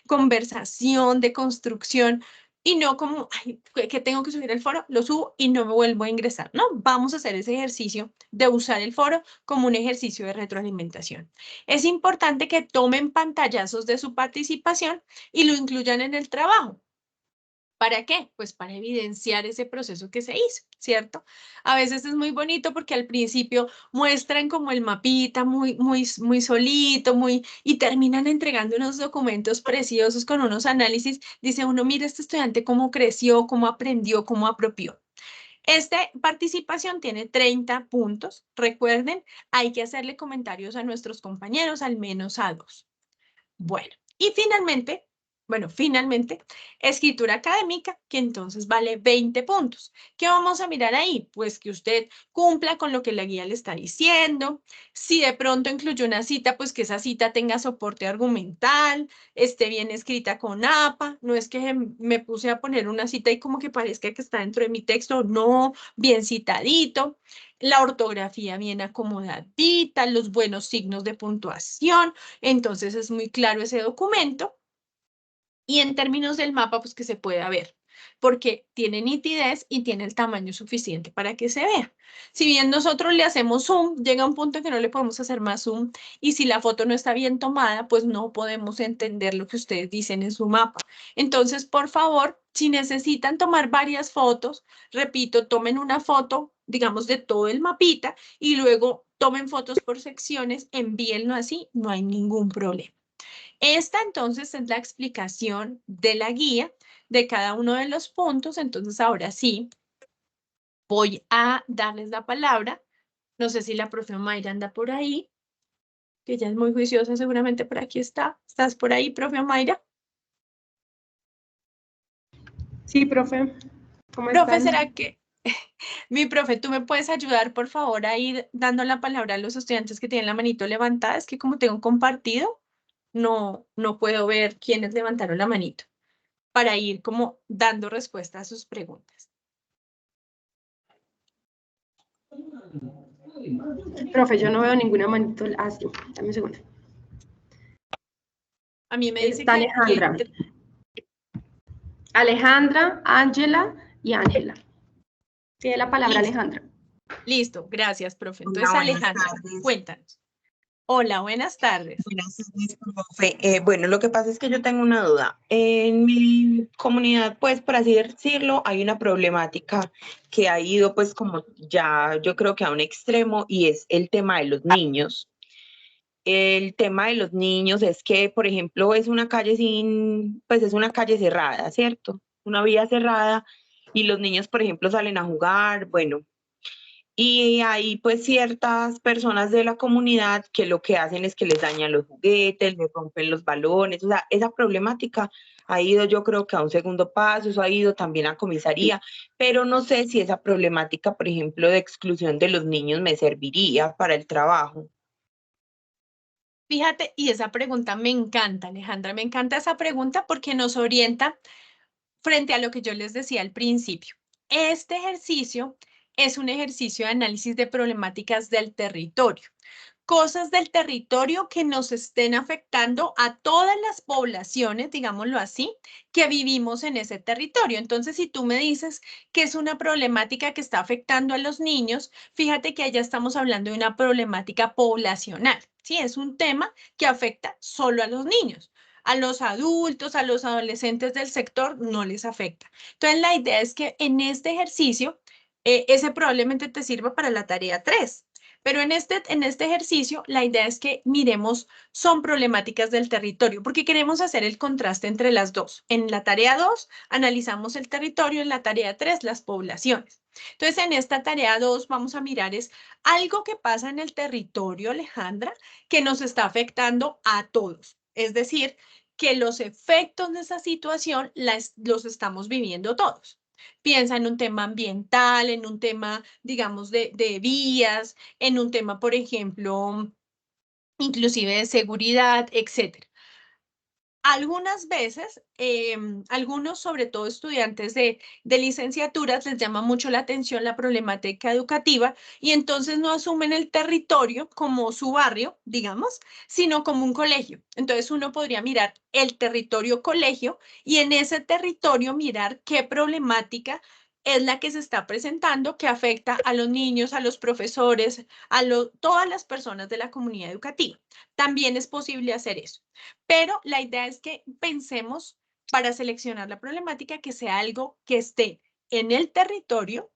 conversación, de construcción, y no como, ay, que tengo que subir el foro, lo subo y no me vuelvo a ingresar. No, vamos a hacer ese ejercicio de usar el foro como un ejercicio de retroalimentación. Es importante que tomen pantallazos de su participación y lo incluyan en el trabajo. ¿Para qué? Pues para evidenciar ese proceso que se hizo, ¿cierto? A veces es muy bonito porque al principio muestran como el mapita muy solito, y terminan entregando unos documentos preciosos con unos análisis. Dice uno, mira este estudiante cómo creció, cómo aprendió, cómo apropió. Esta participación tiene 30 puntos. Recuerden, hay que hacerle comentarios a nuestros compañeros, al menos a 2. Bueno, y finalmente, escritura académica, que entonces vale 20 puntos. ¿Qué vamos a mirar ahí? Pues que usted cumpla con lo que la guía le está diciendo. Si de pronto incluye una cita, pues que esa cita tenga soporte argumental, esté bien escrita con APA. No es que me puse a poner una cita y como que parezca que está dentro de mi texto. No, bien citadito. La ortografía bien acomodadita, los buenos signos de puntuación. Entonces es muy claro ese documento. Y en términos del mapa, pues que se pueda ver. porque tiene nitidez y tiene el tamaño suficiente para que se vea. Si bien nosotros le hacemos zoom, llega un punto en que no le podemos hacer más zoom y si la foto no está bien tomada, pues no podemos entender lo que ustedes dicen en su mapa. Entonces, por favor, si necesitan tomar varias fotos, repito, tomen una foto, digamos, de todo el mapita y luego tomen fotos por secciones, envíenlo así, no hay ningún problema. Esta entonces es la explicación de la guía de cada uno de los puntos. Entonces ahora sí, voy a darles la palabra. No sé si la profe Mayra anda por ahí, que ella es muy juiciosa, seguramente por aquí está. ¿Estás por ahí, profe Mayra? Sí, profe. ¿Cómo Profe, están? ¿será que mi profe, tú me puedes ayudar, por favor, a ir dando la palabra a los estudiantes que tienen la manito levantada? Es que como tengo compartido, no puedo ver quiénes levantaron la manito para ir como dando respuesta a sus preguntas. Profe, yo no veo ninguna manito. Ah, sí, dame un segundo. A mí me dice Está que Alejandra. Alejandra, Ángela y Ángela. Tiene la palabra listo, Alejandra. listo, gracias, profe. Hola, Entonces, buenas Alejandra, tardes. cuéntanos. Hola, buenas tardes. Buenas tardes, profe. Bueno, lo que pasa es que yo tengo una duda. En mi comunidad, pues, por así decirlo, hay una problemática que ha ido, pues, como ya yo creo que a un extremo y es el tema de los niños. El tema de los niños es que, por ejemplo, es una calle pues, es una calle cerrada, ¿cierto? Una vía cerrada y los niños, por ejemplo, salen a jugar, bueno. Y hay pues ciertas personas de la comunidad que lo que hacen es que les dañan los juguetes, les rompen los balones, o sea, esa problemática ha ido yo creo que a un segundo paso, eso ha ido también a comisaría, pero no sé si esa problemática, por ejemplo, de exclusión de los niños me serviría para el trabajo. Fíjate, y esa pregunta me encanta, Alejandra, me encanta esa pregunta porque nos orienta frente a lo que yo les decía al principio. Este ejercicio es un ejercicio de análisis de problemáticas del territorio. Cosas del territorio que nos estén afectando a todas las poblaciones, digámoslo así, que vivimos en ese territorio. Entonces, si tú me dices que es una problemática que está afectando a los niños, fíjate que allá estamos hablando de una problemática poblacional, ¿sí? Es un tema que afecta solo a los niños. A los adultos, a los adolescentes del sector, no les afecta. Entonces, la idea es que en este ejercicio, ese probablemente te sirva para la tarea 3. Pero en este ejercicio, la idea es que miremos, son problemáticas del territorio, porque queremos hacer el contraste entre las dos. En la tarea 2, analizamos el territorio, en la tarea 3, las poblaciones. Entonces, en esta tarea 2, vamos a mirar es algo que pasa en el territorio, Alejandra, que nos está afectando a todos. Es decir, que los efectos de esa situación los estamos viviendo todos. Piensa en un tema ambiental, en un tema, digamos, de vías, en un tema, por ejemplo, inclusive de seguridad, etcétera. Algunas veces, algunos, sobre todo estudiantes de licenciaturas, les llama mucho la atención la problemática educativa y entonces no asumen el territorio como su barrio, digamos, sino como un colegio. Entonces uno podría mirar el territorio colegio y en ese territorio mirar qué problemática es la que se está presentando que afecta a los niños, a los profesores, todas las personas de la comunidad educativa. También es posible hacer eso. Pero la idea es que pensemos para seleccionar la problemática que sea algo que esté en el territorio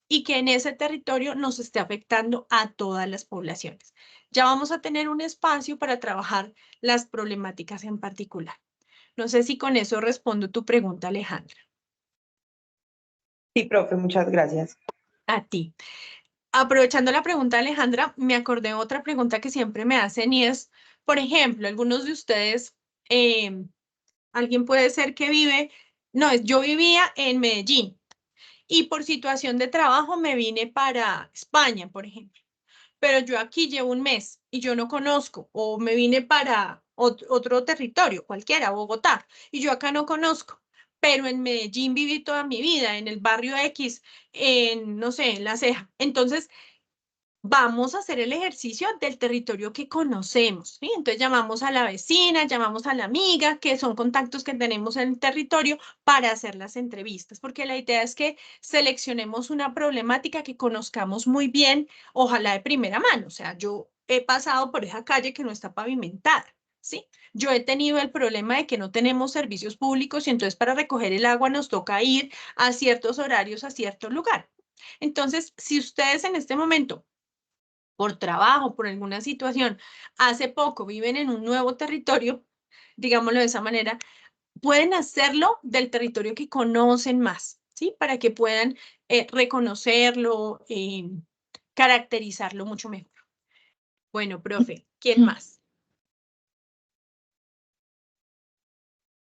y que en ese territorio nos esté afectando a todas las poblaciones. Ya vamos a tener un espacio para trabajar las problemáticas en particular. No sé si con eso respondo tu pregunta, Alejandra. Sí, profe, muchas gracias. A ti. Aprovechando la pregunta, Alejandra, me acordé de otra pregunta que siempre me hacen y es, por ejemplo, algunos de ustedes alguien puede ser que vive, no, yo vivía en Medellín y por situación de trabajo me vine para España, por ejemplo. Pero yo aquí llevo un mes y yo no conozco, o me vine para otro territorio, cualquiera, Bogotá, y yo acá no conozco. Pero en Medellín viví toda mi vida, en el barrio X, en, no sé, en La Ceja. Entonces, vamos a hacer el ejercicio del territorio que conocemos, ¿sí? Entonces llamamos a la vecina, llamamos a la amiga, que son contactos que tenemos en el territorio para hacer las entrevistas, porque la idea es que seleccionemos una problemática que conozcamos muy bien, ojalá de primera mano. O sea, yo he pasado por esa calle que no está pavimentada, ¿sí? Yo he tenido el problema de que no tenemos servicios públicos y entonces para recoger el agua nos toca ir a ciertos horarios a cierto lugar. Entonces, si ustedes en este momento por trabajo, por alguna situación, hace poco viven en un nuevo territorio, digámoslo de esa manera, pueden hacerlo del territorio que conocen más, ¿sí? Para que puedan reconocerlo, caracterizarlo mucho mejor. Bueno, profe, ¿quién más?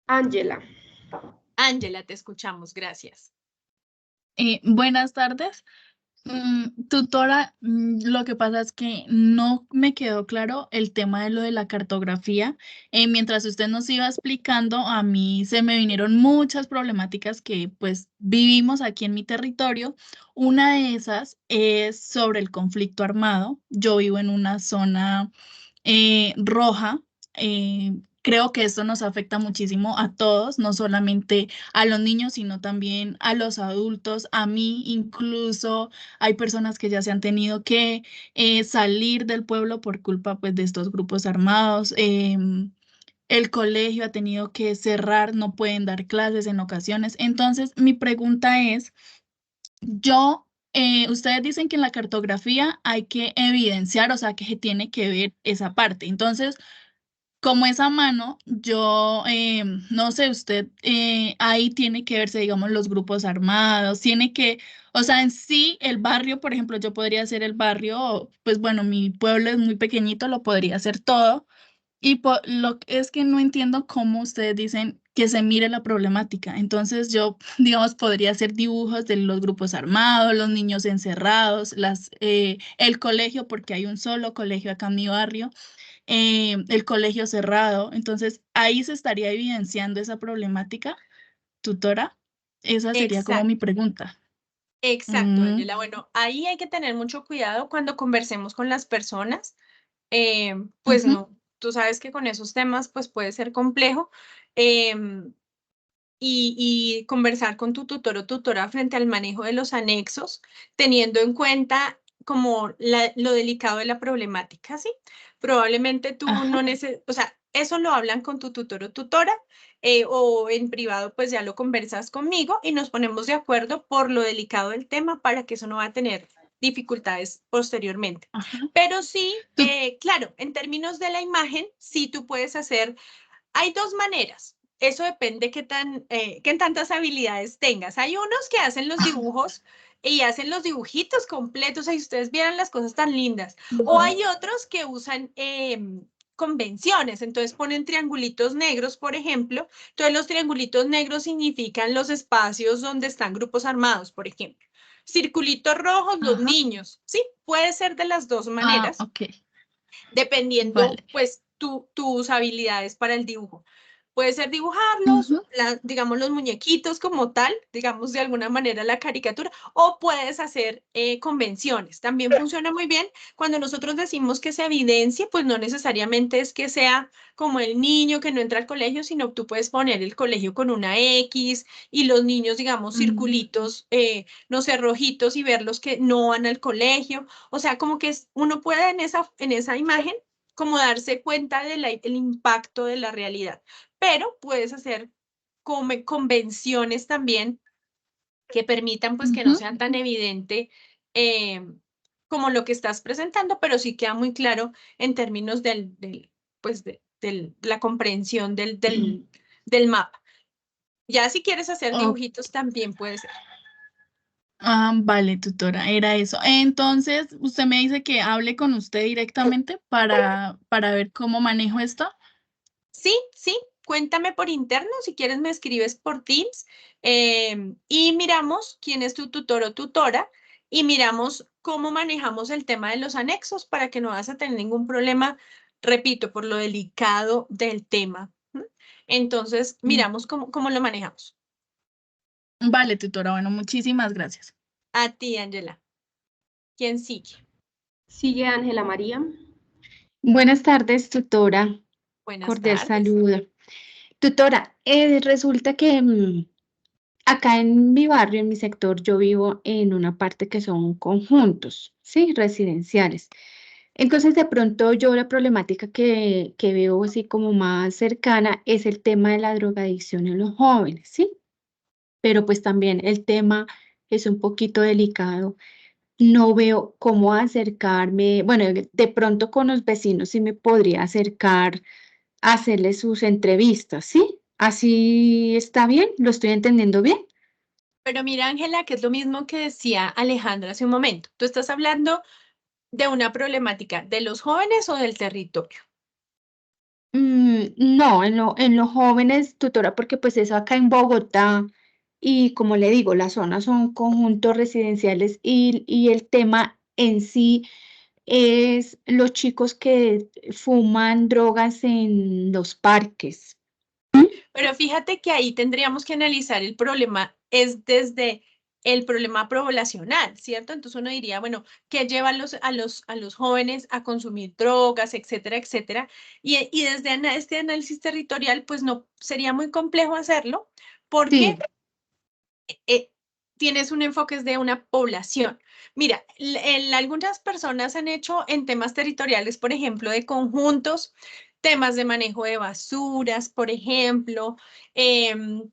Ángela. Ángela, te escuchamos, gracias. Buenas tardes. Tutora, lo que pasa es que no me quedó claro el tema de lo de la cartografía. Mientras usted nos iba explicando, a mí se me vinieron muchas problemáticas que pues vivimos aquí en mi territorio. Una de esas es sobre el conflicto armado. Yo vivo en una zona roja. Creo que esto nos afecta muchísimo a todos, no solamente a los niños, sino también a los adultos, a mí incluso. Hay personas que ya se han tenido que salir del pueblo por culpa pues, de estos grupos armados. El colegio ha tenido que cerrar, no pueden dar clases en ocasiones. Entonces, mi pregunta es, ustedes dicen que en la cartografía hay que evidenciar, o sea, que se tiene que ver esa parte. Entonces, como es a mano, yo no sé, usted ahí tiene que verse, digamos, los grupos armados, tiene que, o sea, en sí el barrio, por ejemplo, yo podría hacer el barrio, pues bueno, mi pueblo es muy pequeñito, lo podría hacer todo, y lo que es que no entiendo cómo ustedes dicen que se mire la problemática. Entonces yo, digamos, podría hacer dibujos de los grupos armados, los niños encerrados, el colegio, porque hay un solo colegio acá en mi barrio, el colegio cerrado. Entonces, ahí se estaría evidenciando esa problemática, tutora. Esa sería como mi Exacto. pregunta. Exacto, Mm, Ángela. Bueno, ahí hay que tener mucho cuidado cuando conversemos con las personas. Pues ujú, no, tú sabes que con esos temas pues puede ser complejo. em, y conversar con tu tutor o tutora frente al manejo de los anexos, teniendo en cuenta como lo delicado de la problemática, ¿sí? Probablemente tú ajá, no necesitas, o sea, eso lo hablan con tu tutor o tutora, o en privado pues ya lo conversas conmigo y nos ponemos de acuerdo por lo delicado del tema para que eso no va a tener dificultades posteriormente. ajá. Pero sí, Tu- claro, en términos de la imagen, sí tú puedes hacer, hay dos maneras. Eso depende qué tantas habilidades tengas. Hay unos que hacen los dibujos y hacen los dibujitos completos, y ustedes vieran las cosas tan lindas. O ujú, hay otros que usan convenciones, entonces ponen triangulitos negros, por ejemplo. Entonces los triangulitos negros significan los espacios donde están grupos armados, por ejemplo. Circulitos rojos, los ajá. niños. Sí, puede ser de las dos Ah, maneras ok, dependiendo vale. pues tus habilidades para el dibujo. Puede ser dibujarlos, Ujú, digamos los muñequitos como tal, digamos de alguna manera la caricatura, o puedes hacer convenciones. También funciona muy bien cuando nosotros decimos que se evidencie, pues no necesariamente es que sea como el niño que no entra al colegio, sino tú puedes poner el colegio con una X y los niños, digamos, mm, circulitos, no sé, rojitos y ver los que no van al colegio. O sea, como que uno puede en esa imagen como darse cuenta del impacto de la realidad, pero puedes hacer convenciones también que permitan pues que no ujú. sean tan evidente eh, como lo que estás presentando, pero sí queda muy claro en términos pues la comprensión del mapa. Ya si quieres hacer Oh, dibujitos también puede ser. vale, tutora, era eso. Entonces, usted me dice que hable con usted directamente para ver cómo manejo esto. Sí, sí, cuéntame por interno, si quieres me escribes por Teams, y miramos quién es tu tutor o tutora y miramos cómo manejamos el tema de los anexos para que no vas a tener ningún problema, repito, por lo delicado del tema. ¿M? Entonces, Mm, miramos cómo lo manejamos. Vale, tutora, bueno, muchísimas gracias. A ti, Angela. ¿Quién sigue? Sigue Ángela María. Buenas tardes, tutora. Buenas Cordial tardes. saludo. Tutora, resulta que acá en mi barrio, en mi sector, yo vivo en una parte que son conjuntos, ¿sí? Residenciales. Entonces, de pronto yo la problemática que veo así como más cercana es el tema de la drogadicción en los jóvenes, ¿sí? Pero pues también el tema es un poquito delicado. No veo cómo acercarme, bueno, de pronto con los vecinos sí me podría acercar a hacerles sus entrevistas, ¿sí? ¿Así está bien? ¿Lo estoy entendiendo bien? Pero mira, Ángela, que es lo mismo que decía Alejandra hace un momento. Tú estás hablando de una problemática de los jóvenes o del territorio. No, en los jóvenes, tutora, porque pues eso acá en Bogotá y como le digo, las zonas son conjuntos residenciales y el tema en sí es los chicos que fuman drogas en los parques. Pero fíjate que ahí tendríamos que analizar el problema, es desde el problema poblacional, ¿cierto? Entonces uno diría, bueno, ¿qué lleva a los jóvenes a consumir drogas, etcétera, etcétera? Y desde este análisis territorial, pues no sería muy complejo hacerlo porque Sí, eh, tienes un enfoque de una población. Mira, algunas personas han hecho en temas territoriales, por ejemplo, de conjuntos, temas de manejo de basuras, por ejemplo,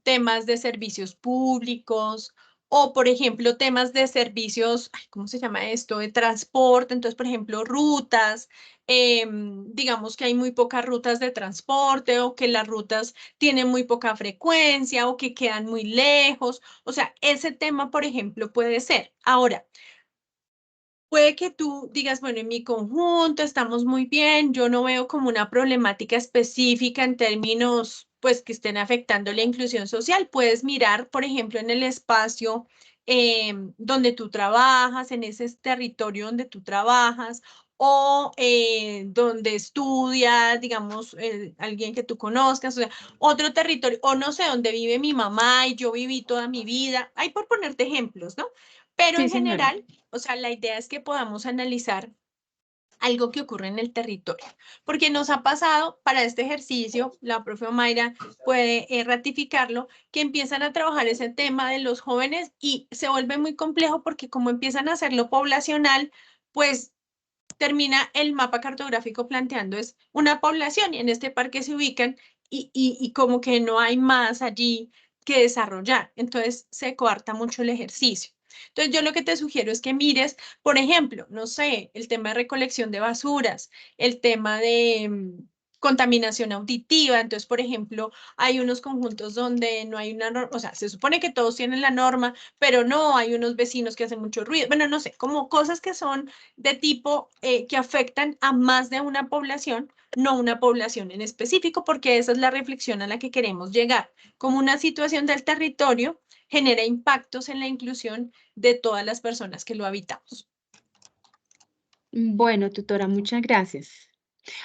temas de servicios públicos o, por ejemplo, temas de servicios, ay, ¿cómo se llama esto? De transporte. Entonces, por ejemplo, rutas, digamos que hay muy pocas rutas de transporte o que las rutas tienen muy poca frecuencia o que quedan muy lejos. O sea, ese tema, por ejemplo, puede ser. Ahora, puede que tú digas, bueno, en mi conjunto estamos muy bien, yo no veo como una problemática específica en términos, pues, que estén afectando la inclusión social. Puedes mirar, por ejemplo, en el espacio donde tú trabajas, en ese territorio donde tú trabajas o donde estudias, digamos, alguien que tú conozcas, o sea, otro territorio, o no sé, donde vive mi mamá y yo viví toda mi vida. Hay por ponerte ejemplos, ¿no? Pero sí, en señora. general, o sea, la idea es que podamos analizar algo que ocurre en el territorio, porque nos ha pasado para este ejercicio, la profe Mayra puede ratificarlo, que empiezan a trabajar ese tema de los jóvenes y se vuelve muy complejo porque como empiezan a hacerlo poblacional, pues termina el mapa cartográfico planteando es una población y en este parque se ubican y como que no hay más allí que desarrollar. Entonces se coarta mucho el ejercicio. Entonces yo lo que te sugiero es que mires, por ejemplo, no sé, el tema de recolección de basuras, el tema de contaminación auditiva. Entonces, por ejemplo, hay unos conjuntos donde no hay una norma, o sea, se supone que todos tienen la norma, pero no, hay unos vecinos que hacen mucho ruido. Bueno, no sé, como cosas que son de tipo que afectan a más de una población, no una población en específico, porque esa es la reflexión a la que queremos llegar. Como una situación del territorio genera impactos en la inclusión de todas las personas que lo habitamos. Bueno, tutora, muchas gracias.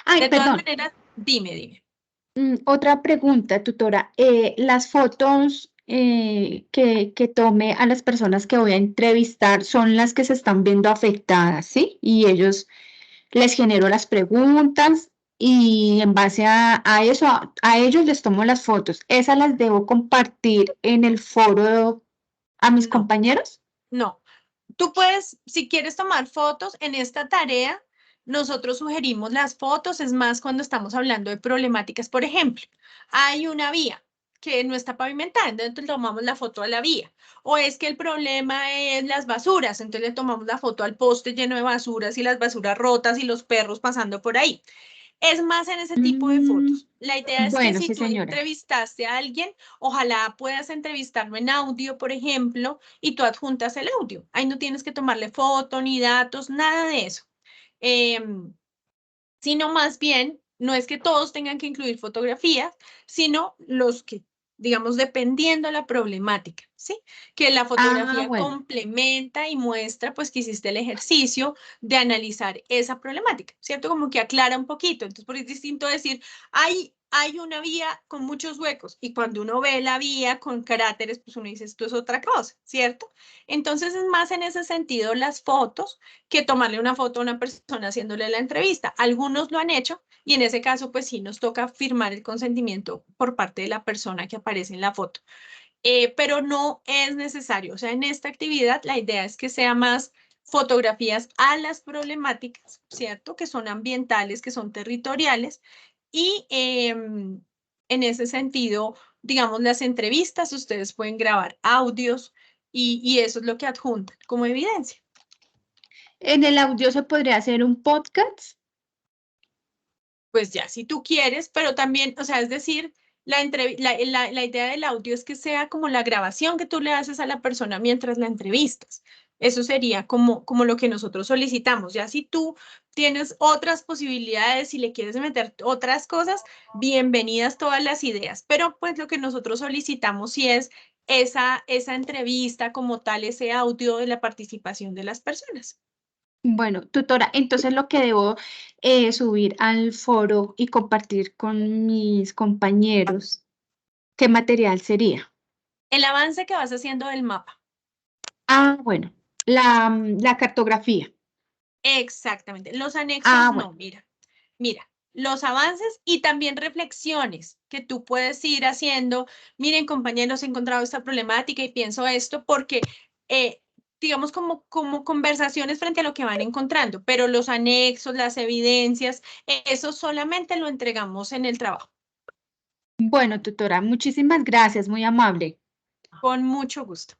Ay, De todas perdón. maneras, dime. Otra pregunta, tutora. Las fotos que tome a las personas que voy a entrevistar son las que se están viendo afectadas, ¿sí? Y ellos les genero las preguntas y en base a eso, a ellos les tomo las fotos. ¿Esas las debo compartir en el foro a mis No, compañeros? no. Tú puedes, si quieres tomar fotos en esta tarea, nosotros sugerimos las fotos, es más cuando estamos hablando de problemáticas. Por ejemplo, hay una vía que no está pavimentada, entonces tomamos la foto a la vía. O es que el problema es las basuras, entonces le tomamos la foto al poste lleno de basuras y las basuras rotas y los perros pasando por ahí. Es más en ese tipo de Mm, fotos. La idea es que bueno, si sí, tú señora. entrevistaste a alguien, ojalá puedas entrevistarlo en audio, por ejemplo, y tú adjuntas el audio. Ahí no tienes que tomarle foto ni datos, nada de eso. Em, Sino más bien, no es que todos tengan que incluir fotografías, sino los que, digamos, dependiendo de la problemática. ¿sí? Que la fotografía bueno. complementa y muestra pues que hiciste el ejercicio de analizar esa problemática, ¿cierto? Como que aclara un poquito. Entonces, por eso es distinto decir, hay una vía con muchos huecos y cuando uno ve la vía con cráteres, pues uno dice, esto es otra cosa, ¿cierto? Entonces es más en ese sentido las fotos que tomarle una foto a una persona haciéndole la entrevista. Algunos lo han hecho y en ese caso, pues sí nos toca firmar el consentimiento por parte de la persona que aparece en la foto. Pero no es necesario. O sea, en esta actividad la idea es que sea más fotografías a las problemáticas, ¿cierto? Que son ambientales, que son territoriales. Y en ese sentido, digamos, las entrevistas, ustedes pueden grabar audios y eso es lo que adjuntan como evidencia. En el audio se podría hacer un podcast. Pues ya, si tú quieres, pero también, o sea, es decir, la idea del audio es que sea como la grabación que tú le haces a la persona mientras la entrevistas. Eso sería como lo que nosotros solicitamos. Ya si tú tienes otras posibilidades y le quieres meter otras cosas, bienvenidas todas las ideas. Pero pues lo que nosotros solicitamos sí es esa entrevista como tal, ese audio de la participación de las personas. Bueno, tutora, entonces lo que debo subir al foro y compartir con mis compañeros, ¿qué material sería? El avance que vas haciendo del mapa. Bueno, la cartografía. Exactamente. Los anexos Bueno. no, mira, los avances y también reflexiones que tú puedes ir haciendo. Miren, compañeros, he encontrado esta problemática y pienso esto porque, digamos, como conversaciones frente a lo que van encontrando, pero los anexos, las evidencias, eso solamente lo entregamos en el trabajo. Bueno, tutora, muchísimas gracias, muy amable. Con mucho gusto.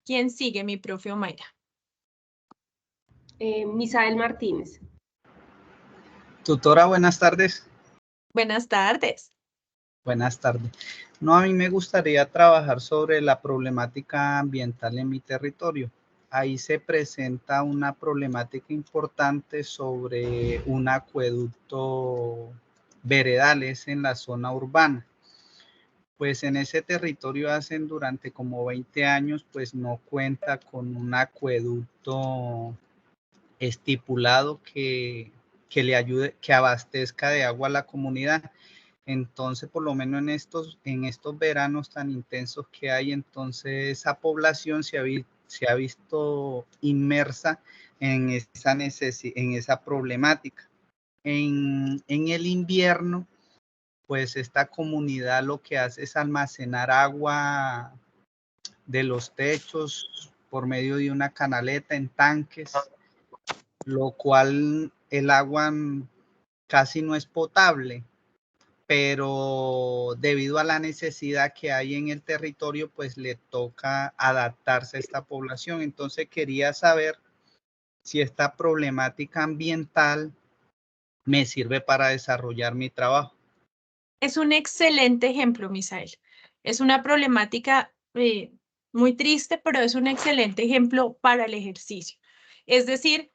¿Quién sigue, mi profe Omaira? Misael Martínez. Tutora, buenas tardes. Buenas tardes. Buenas tardes. No, a mí me gustaría trabajar sobre la problemática ambiental en mi territorio. Ahí se presenta una problemática importante sobre un acueducto veredales en la zona urbana. Pues en ese territorio hacen durante como 20 años, pues no cuenta con un acueducto estipulado que le ayude, que abastezca de agua a la comunidad. Entonces, por lo menos en estos veranos tan intensos que hay, entonces esa población se ha visto inmersa en esa problemática. En el invierno, pues esta comunidad lo que hace es almacenar agua de los techos por medio de una canaleta en tanques, lo cual el agua casi no es potable, pero debido a la necesidad que hay en el territorio, pues le toca adaptarse a esta población. Entonces quería saber si esta problemática ambiental me sirve para desarrollar mi trabajo. Es un excelente ejemplo, Misael. Es una problemática muy triste, pero es un excelente ejemplo para el ejercicio. Es decir,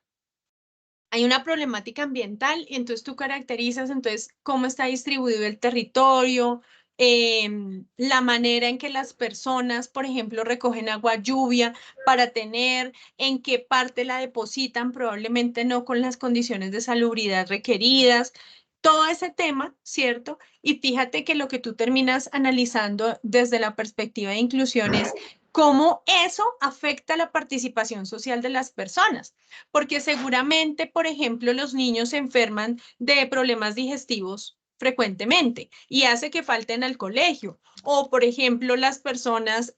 hay una problemática ambiental y entonces tú caracterizas entonces cómo está distribuido el territorio, la manera en que las personas, por ejemplo, recogen agua lluvia para tener, en qué parte la depositan, probablemente no con las condiciones de salubridad requeridas. Todo ese tema, ¿cierto? Y fíjate que lo que tú terminas analizando desde la perspectiva de inclusión es cómo eso afecta la participación social de las personas, porque seguramente, por ejemplo, los niños se enferman de problemas digestivos frecuentemente y hace que falten al colegio, o por ejemplo, las personas,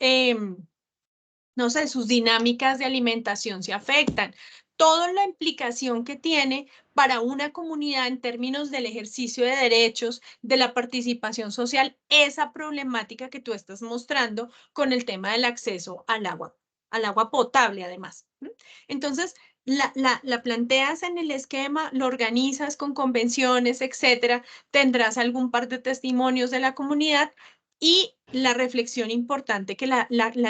no sé, sus dinámicas de alimentación se afectan. Toda la implicación que tiene para una comunidad en términos del ejercicio de derechos, de la participación social, esa problemática que tú estás mostrando con el tema del acceso al agua potable además. Entonces, la planteas en el esquema, lo organizas con convenciones, etcétera, tendrás algún par de testimonios de la comunidad y la reflexión importante que la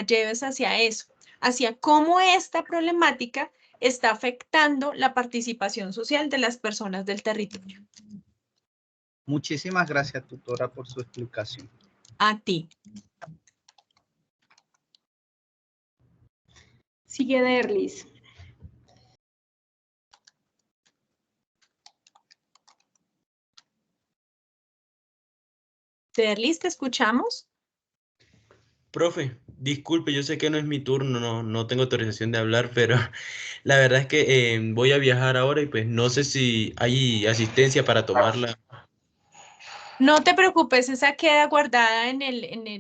lleves hacia eso, hacia cómo esta problemática está afectando la participación social de las personas del territorio. Muchísimas gracias, tutora, por su explicación. A ti. Sigue Derlis. Derlis, ¿te escuchamos? Profe, disculpe, yo sé que no es mi turno, no tengo autorización de hablar, pero la verdad es que voy a viajar ahora y pues no sé si hay asistencia para tomarla. No te preocupes, esa queda guardada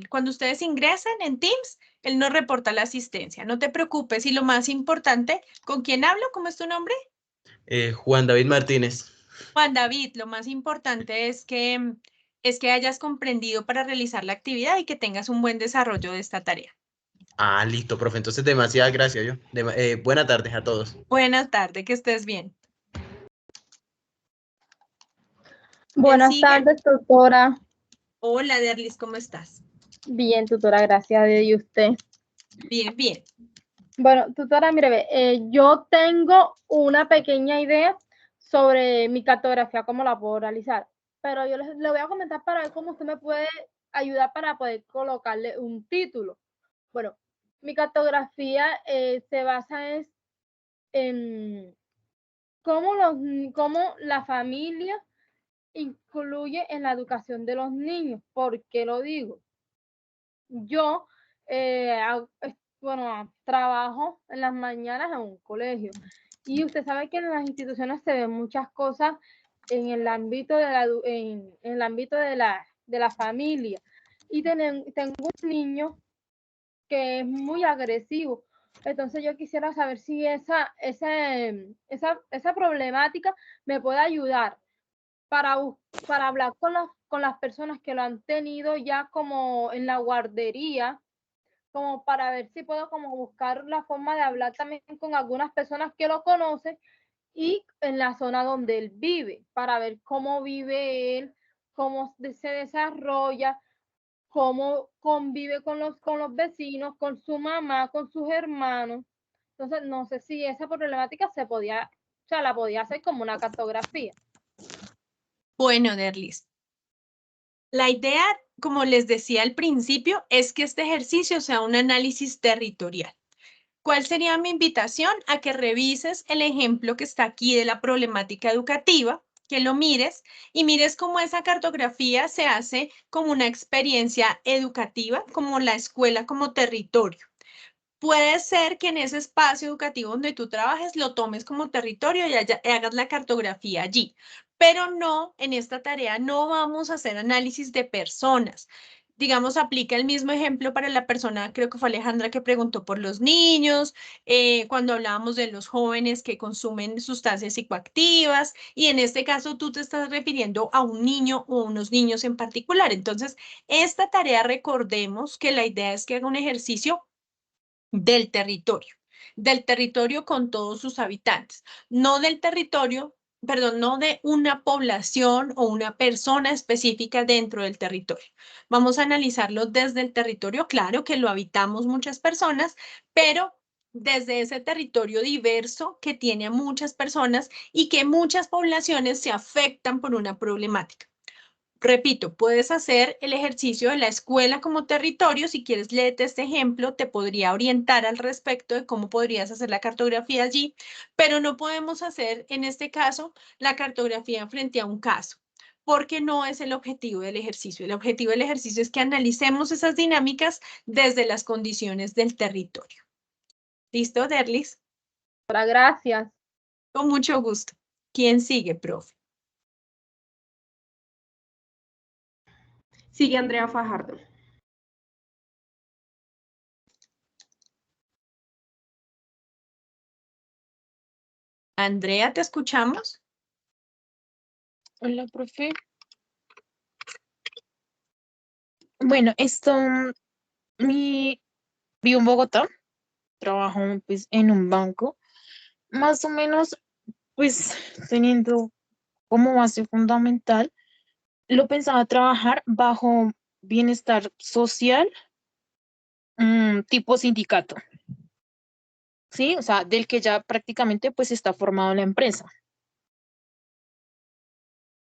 cuando ustedes ingresen en Teams, él nos reporta la asistencia. No te preocupes. Y lo más importante, ¿con quién hablo? ¿Cómo es tu nombre? Juan David Martínez. Juan David, lo más importante es que hayas comprendido para realizar la actividad y que tengas un buen desarrollo de esta tarea. Ah, listo, profe. Entonces, demasiadas gracias yo. Buenas tardes a todos. Buenas tardes, que estés bien. Buenas sigue? tardes, tutora. Hola, Derlis, ¿cómo estás? Bien, tutora, gracias a Dios. ¿Y usted? Bien, bien. Bueno, tutora, mire, yo tengo una pequeña idea sobre mi cartografía, cómo la puedo realizar, pero yo le voy a comentar para ver cómo usted me puede ayudar para poder colocarle un título. Bueno, mi cartografía se basa en cómo la familia incluye en la educación de los niños. ¿Por qué lo digo? Yo, trabajo en las mañanas en un colegio y usted sabe que en las instituciones se ven muchas cosas en el ámbito en el ámbito de la familia y tengo un niño que es muy agresivo. Entonces yo quisiera saber si esa problemática me puede ayudar para hablar con las personas que lo han tenido ya como en la guardería, como para ver si puedo como buscar la forma de hablar también con algunas personas que lo conocen y en la zona donde él vive, para ver cómo vive él, cómo se desarrolla, cómo convive con los vecinos, con su mamá, con sus hermanos. Entonces, no sé si esa problemática la podía hacer como una cartografía. Bueno, Derlis, la idea, como les decía al principio, es que este ejercicio sea un análisis territorial. ¿Cuál sería mi invitación? A que revises el ejemplo que está aquí de la problemática educativa, que lo mires y mires cómo esa cartografía se hace como una experiencia educativa, como la escuela como territorio. Puede ser que en ese espacio educativo donde tú trabajes lo tomes como territorio y hagas la cartografía allí, pero no, en esta tarea no vamos a hacer análisis de personas. Digamos, aplica el mismo ejemplo para la persona, creo que fue Alejandra que preguntó por los niños, cuando hablábamos de los jóvenes que consumen sustancias psicoactivas, y en este caso tú te estás refiriendo a un niño o unos niños en particular. Entonces, esta tarea, recordemos que la idea es que haga un ejercicio del territorio con todos sus habitantes, no del territorio, perdón, no de una población o una persona específica dentro del territorio. Vamos a analizarlo desde el territorio, claro que lo habitamos muchas personas, pero desde ese territorio diverso que tiene a muchas personas y que muchas poblaciones se afectan por una problemática. Repito, puedes hacer el ejercicio de la escuela como territorio. Si quieres, léete este ejemplo, te podría orientar al respecto de cómo podrías hacer la cartografía allí, pero no podemos hacer en este caso la cartografía frente a un caso, porque no es el objetivo del ejercicio. El objetivo del ejercicio es que analicemos esas dinámicas desde las condiciones del territorio. ¿Listo, Derlis? Gracias. Con mucho gusto. ¿Quién sigue, profe? Sigue Andrea Fajardo. Andrea, ¿te escuchamos? Hola, profe. Bueno, vivo en Bogotá, trabajo pues en un banco, más o menos pues teniendo como base fundamental, lo pensaba trabajar bajo bienestar social, tipo sindicato, ¿sí? O sea, del que ya prácticamente pues está formado la empresa.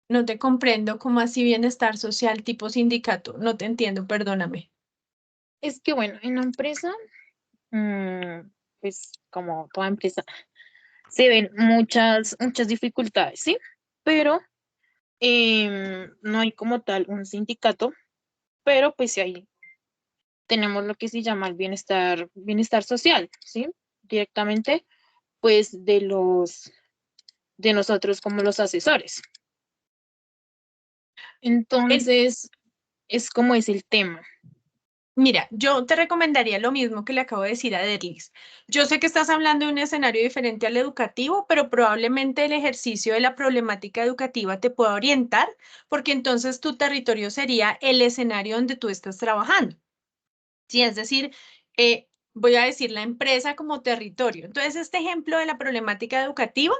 No te comprendo, ¿cómo así bienestar social tipo sindicato? No te entiendo, perdóname. Es que bueno, en la empresa pues como toda empresa, se ven muchas dificultades, ¿sí? Pero no hay como tal un sindicato, pero pues sí hay, tenemos lo que se llama el bienestar social, ¿sí? Directamente, pues de nosotros como los asesores. Entonces, es como es el tema. Mira, yo te recomendaría lo mismo que le acabo de decir a Derlis. Yo sé que estás hablando de un escenario diferente al educativo, pero probablemente el ejercicio de la problemática educativa te pueda orientar, porque entonces tu territorio sería el escenario donde tú estás trabajando. Sí, es decir, voy a decir la empresa como territorio. Entonces, este ejemplo de la problemática educativa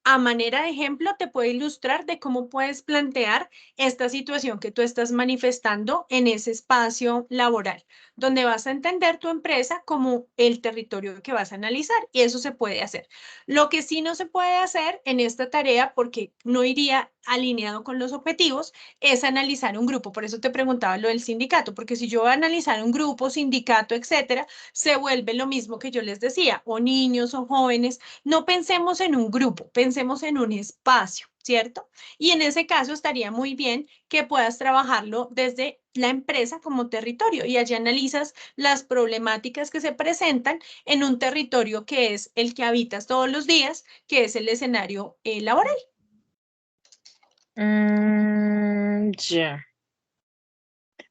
a manera de ejemplo, te puede ilustrar de cómo puedes plantear esta situación que tú estás manifestando en ese espacio laboral, donde vas a entender tu empresa como el territorio que vas a analizar y eso se puede hacer. Lo que sí no se puede hacer en esta tarea, porque no iría alineado con los objetivos, es analizar un grupo. Por eso te preguntaba lo del sindicato, porque si yo voy a analizar un grupo, sindicato, etcétera, se vuelve lo mismo que yo les decía, o niños o jóvenes. No pensemos en un grupo, pensemos en un espacio, ¿cierto? Y en ese caso estaría muy bien que puedas trabajarlo desde la empresa como territorio y allí analizas las problemáticas que se presentan en un territorio que es el que habitas todos los días, que es el escenario laboral. Ya.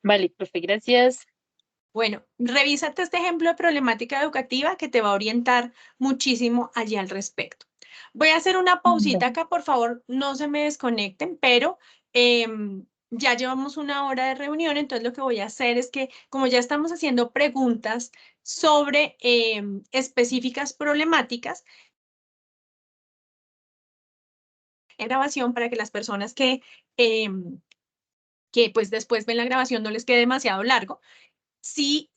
Vale, profe, gracias. Bueno, revísate este ejemplo de problemática educativa que te va a orientar muchísimo allí al respecto. Voy a hacer una pausita acá, por favor, no se me desconecten, pero ya llevamos una hora de reunión, entonces lo que voy a hacer es que, como ya estamos haciendo preguntas sobre específicas problemáticas, en grabación para que las personas que pues después ven la grabación no les quede demasiado largo. Si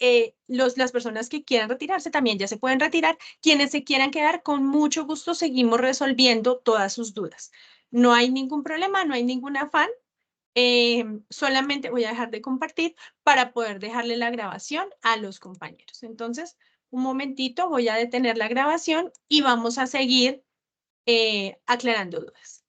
las personas que quieran retirarse también ya se pueden retirar. Quienes se quieran quedar, con mucho gusto seguimos resolviendo todas sus dudas. No hay ningún problema, no hay ningún afán. Solamente voy a dejar de compartir para poder dejarle la grabación a los compañeros. Entonces, un momentito, voy a detener la grabación y vamos a seguir aclarando dudas.